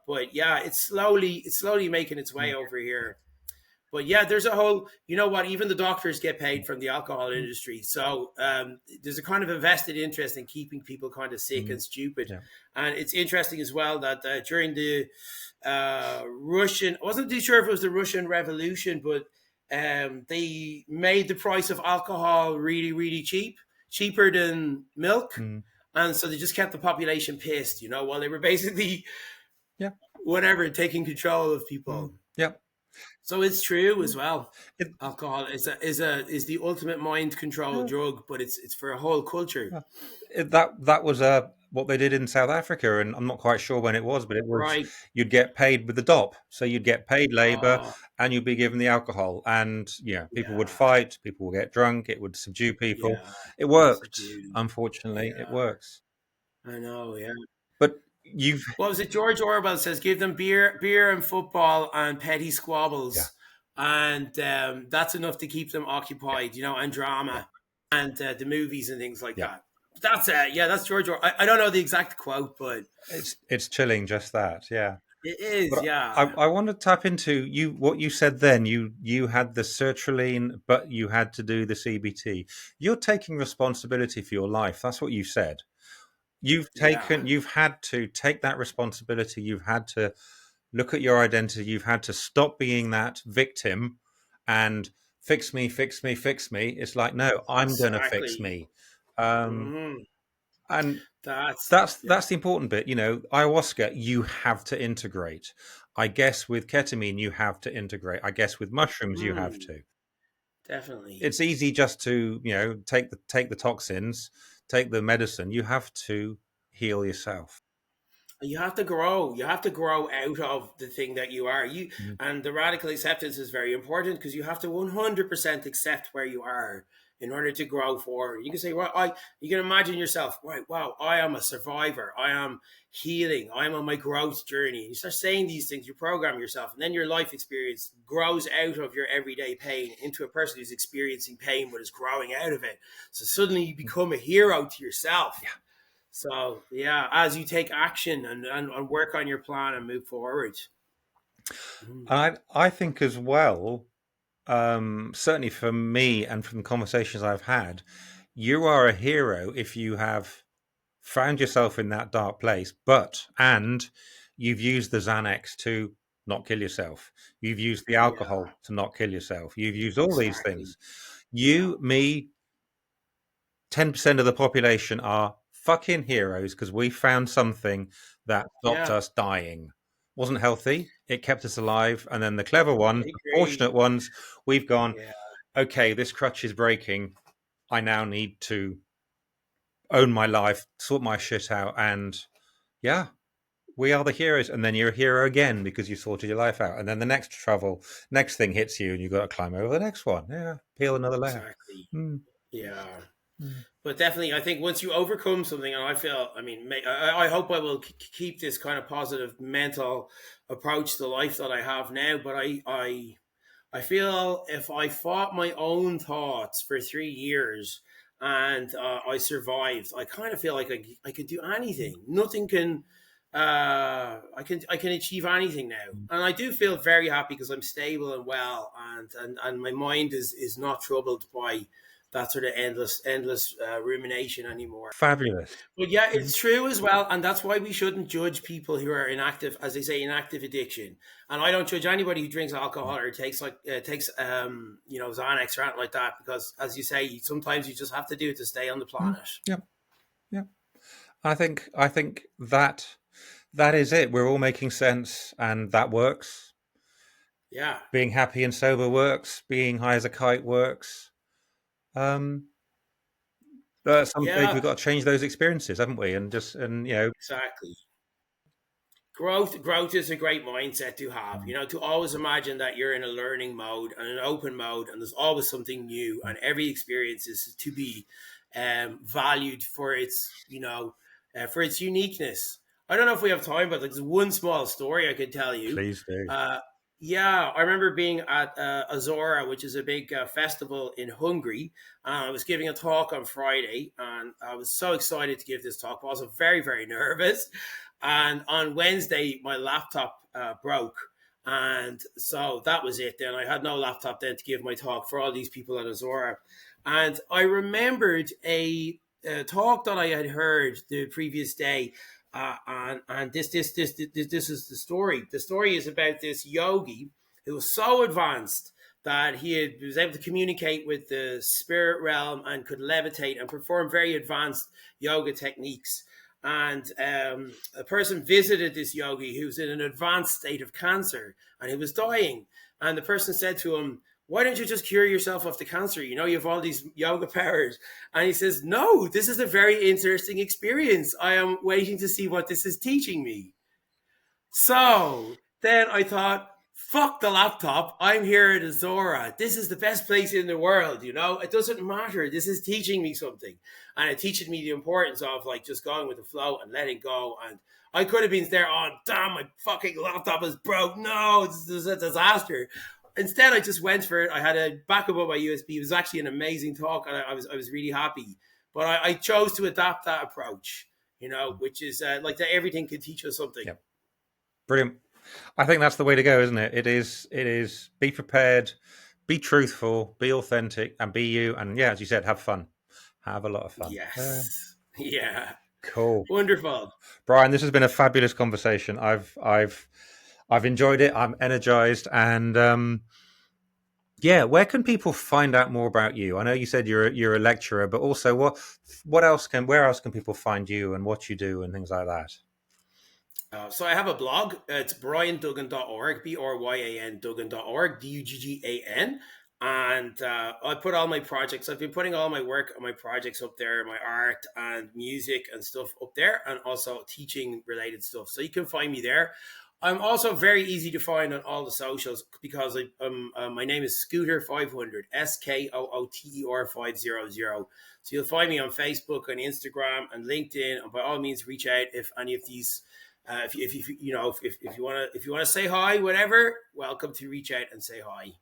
But yeah, it's slowly making its way mm, over here. But yeah, there's a whole, you know what, even the doctors get paid from the alcohol mm, industry. So there's a kind of a vested interest in keeping people kind of sick mm, and stupid. yeah, And it's interesting as well that during the Russian, I wasn't too sure if it was the Russian Revolution, but they made the price of alcohol really, really cheap, cheaper than milk. mm, And so they just kept the population pissed, while they were basically, yeah, whatever, taking control of mm, people. yeah. So it's true as Mm. well. It, Alcohol is the ultimate mind control yeah, drug, but it's for a whole culture. yeah. That was what they did in South Africa, and I'm not quite sure when it was, but it was Right. you'd get paid with the DOP, so you'd get paid labour, Oh, and you'd be given the alcohol, and yeah, people would yeah, fight, people would get drunk, it would subdue people. yeah. It worked, Subdued. unfortunately, it Yeah, works. I know. Yeah. But you've What was it? George Orwell says, "Give them beer and football and petty yeah, squabbles, and that's enough to keep them yeah, occupied." And yeah, drama and the movies and things like yeah. that. That's yeah. That's George Orwell. I don't know the exact quote, but It's chilling, just that, yeah. it is. But Yeah. I want to tap into what you said then. You had the sertraline, but you had to do the CBT. You're taking responsibility for your life. That's what you said. Yeah. You've had to take that responsibility. You've had to look at your identity. You've had to stop being that victim and fix me, fix me, fix me. It's like, no, I'm going to fix Exactly. me. Um, Hmm. and That's that's the important bit. Ayahuasca, you have to integrate. I guess with ketamine, you have to integrate. I guess with mushrooms, you have mm, to. definitely. It's easy just to take the toxins, take the medicine. You have to heal yourself. You have to grow. You have to grow out of the thing that you are. Mm, And the radical acceptance is very important because you have to 100% accept where you are in order to grow forward. You can say, well, you can imagine yourself, right? Wow, I am a survivor. I am healing. I am on my growth journey. You start saying these things, you program yourself, and then your life experience grows out of your everyday pain into a person who's experiencing pain but is growing out of it. So suddenly you mm. become a hero to yourself. Yeah. So yeah, as you take action and work on your plan and move forward. Mm. And I think as well, certainly for me and from the conversations I've had, you are a hero if you have found yourself in that dark place, and you've used the Xanax to not kill yourself. You've used the Yeah, alcohol to not kill yourself. You've used all these exactly. things. Yeah. You, me, 10% of the population are fucking heroes because we found something that stopped Yeah, us dying. Wasn't healthy. It kept us alive. And then the clever I ones, the agree. fortunate ones, we've gone, Yeah, okay, this crutch is breaking. I now need to own my life, sort my shit out. And yeah, we are the heroes. And then you're a hero again because you sorted your life out. And then the next thing hits you and you've got to climb over the next one. Yeah, peel another layer. exactly. Mm, Yeah. mm, But definitely, I think once you overcome something, and I feel, I mean, I hope I will keep this kind of positive mental approach to life that I have now. But I feel if I fought my own thoughts for 3 years and I survived, I kind of feel like I could do anything. Nothing can. I can achieve anything now, mm, and I do feel very happy because I'm stable and well, and my mind is not troubled by that sort of endless rumination anymore. Fabulous. But yeah, Mhm. it's true as well, and that's why we shouldn't judge people who are in active, as they say, in active addiction. And I don't judge anybody who drinks alcohol or takes Xanax or anything like that, because as you say, sometimes you just have to do it to stay on the Mm. planet. Yeah, yeah. I think that is it. We're all making sense, and that works. Yeah, Being happy and sober works. Being high as a kite works. Um, but at some stage, yeah, we've got to change those experiences, haven't we? And exactly. Growth is a great mindset to have, to always imagine that you're in a learning mode and an open mode, and there's always something new, and every experience is to be valued for its uniqueness. I don't know if we have time, but there's one small story I could tell you. please do. uh, yeah, I remember being at Azora, which is a big festival in Hungary. I was giving a talk on Friday, and I was so excited to give this talk, but also very, very nervous. And on Wednesday, my laptop broke. And so that was it. Then I had no laptop then to give my talk for all these people at Azora. And I remembered a talk that I had heard the previous day. And this is the story. The story is about this yogi who was so advanced that was able to communicate with the spirit realm and could levitate and perform very advanced yoga techniques. And a person visited this yogi who was in an advanced state of cancer and he was dying. And the person said to him, "Why don't you just cure yourself of the cancer? You have all these yoga powers." And he says, "No, this is a very interesting experience. I am waiting to see what this is teaching me." So then I thought, fuck the laptop. I'm here at Azora. This is the best place in the world, It doesn't matter. This is teaching me something. And it teaches me the importance of like just going with the flow and letting go. And I could have been there, oh damn, my fucking laptop is broke. No, this is a disaster. Instead, I just went for it. I had a backup of my USB. It was actually an amazing talk, and I was really happy. But I chose to adapt that approach, which is like that everything can teach us something. Yeah, brilliant. I think that's the way to go, isn't it? It is be prepared, be truthful, be authentic, and be you. And yeah, as you said, have fun. Have a lot of fun. Yes. Yeah. Cool. Wonderful. Bryan, this has been a fabulous conversation. I've enjoyed it. I'm energized, and yeah. Where can people find out more about you? I know you said you're a lecturer, but also where else can people find you and what you do and things like that? So I have a blog. It's bryanduggan.org, Bryan Duggan.org, Duggan. And I put all my projects. I've been putting all my work and my projects up there, my art and music and stuff up there, and also teaching related stuff. So you can find me there. I'm also very easy to find on all the socials because my name is Scooter500, SKOOTER 500. So you'll find me on Facebook and Instagram and LinkedIn. And by all means, reach out if any of these if you want to say hi, whatever, welcome to reach out and say hi.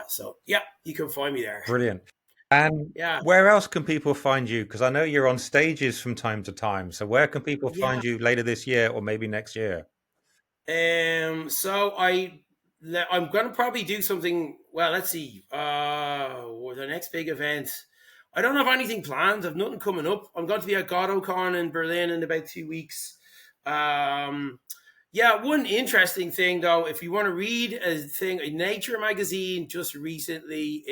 So yeah, you can find me there. Brilliant. And Yeah, where else can people find you? Because I know you're on stages from time to time. So where can people yeah. find you later this year or maybe next year? So I'm gonna probably do something. Well, let's see. The next big event. I don't have anything planned. I've nothing coming up. I'm going to be at GottoCon in Berlin in about 2 weeks. Um, yeah, one interesting thing though, if you want to read a thing, Nature magazine just recently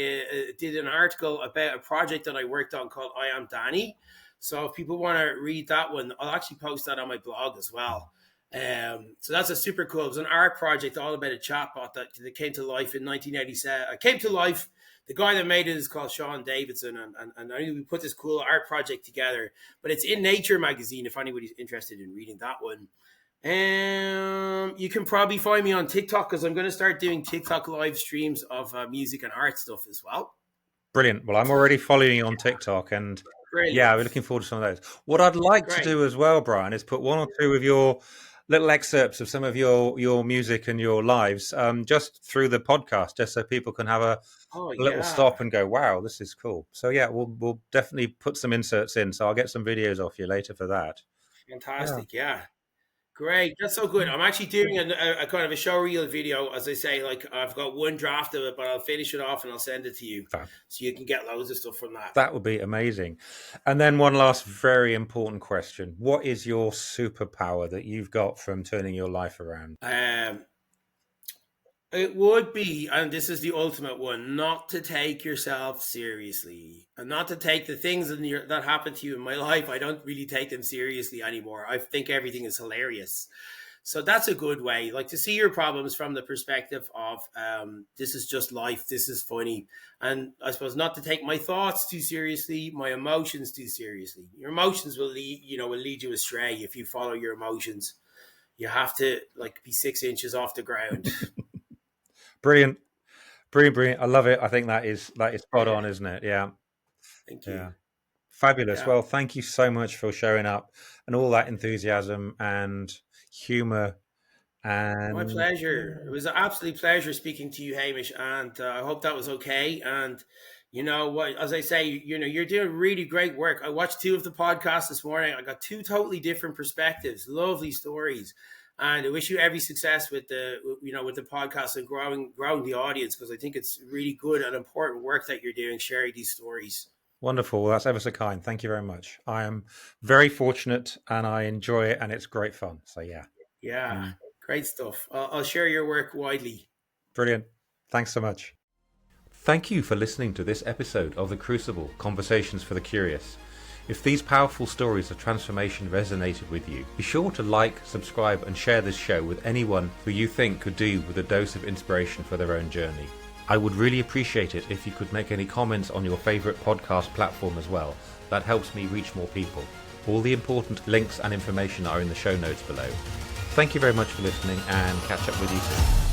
did an article about a project that I worked on called I Am Danny. So if people want to read that one, I'll actually post that on my blog as well. So that's a super cool. It was an art project all about a chatbot that came to life in 1987. It came to life. The guy that made it is called Sean Davidson, and I we put this cool art project together. But it's in Nature magazine if anybody's interested in reading that one. You can probably find me on TikTok because I'm going to start doing TikTok live streams of music and art stuff as well. Brilliant. Well, I'm already following you on TikTok, and yeah, Brilliant. we're looking forward to some of those. What I'd like to Great. do as well, Bryan, is put one or two of your little excerpts of some of your music and your lives just through the podcast, just so people can have a Oh, little yeah. stop and go, "Wow, this is cool." So yeah, we'll definitely put some inserts in. So I'll get some videos off you later for that. Yeah. Fantastic. Yeah. Great, that's so good. I'm actually doing a kind of a show reel video, as I say. Like I've got one draft of it, but I'll finish it off and I'll send it to you, Fab. so you can get loads of stuff from that. That would be amazing. And then one last very important question. What is your superpower that you've got from turning your life around? It would be, and this is the ultimate one, not to take yourself seriously and not to take the things that happened to you in my life. I don't really take them seriously anymore. I think everything is hilarious. So that's a good way, like to see your problems from the perspective of this is just life. This is funny. And I suppose not to take my thoughts too seriously, my emotions too seriously. Your emotions will lead you astray if you follow your emotions. You have to be 6 inches off the ground. Brilliant. Brilliant. I love it. I think that is spot Yeah. on, isn't it? Yeah. Thank you. Yeah. Fabulous. Yeah. Well, thank you so much for showing up and all that enthusiasm and humor. My And pleasure. It was an absolute pleasure speaking to you, Hamish, and I hope that was okay. And you know what, as I say, you're doing really great work. I watched 2 of the podcasts this morning. I got 2 totally different perspectives, lovely stories, and I wish you every success with the podcast and growing the audience, because I think it's really good and important work that you're doing, sharing these stories. wonderful. Well, that's ever so kind. Thank you very much. I am very fortunate and I enjoy it and it's great fun. So, yeah. Yeah, great stuff. I'll share your work widely. Brilliant. Thanks so much. Thank you for listening to this episode of The Crucible, Conversations for the Curious. If these powerful stories of transformation resonated with you, be sure to like, subscribe and share this show with anyone who you think could do with a dose of inspiration for their own journey. I would really appreciate it if you could make any comments on your favourite podcast platform as well. That helps me reach more people. All the important links and information are in the show notes below. Thank you very much for listening and catch up with you soon.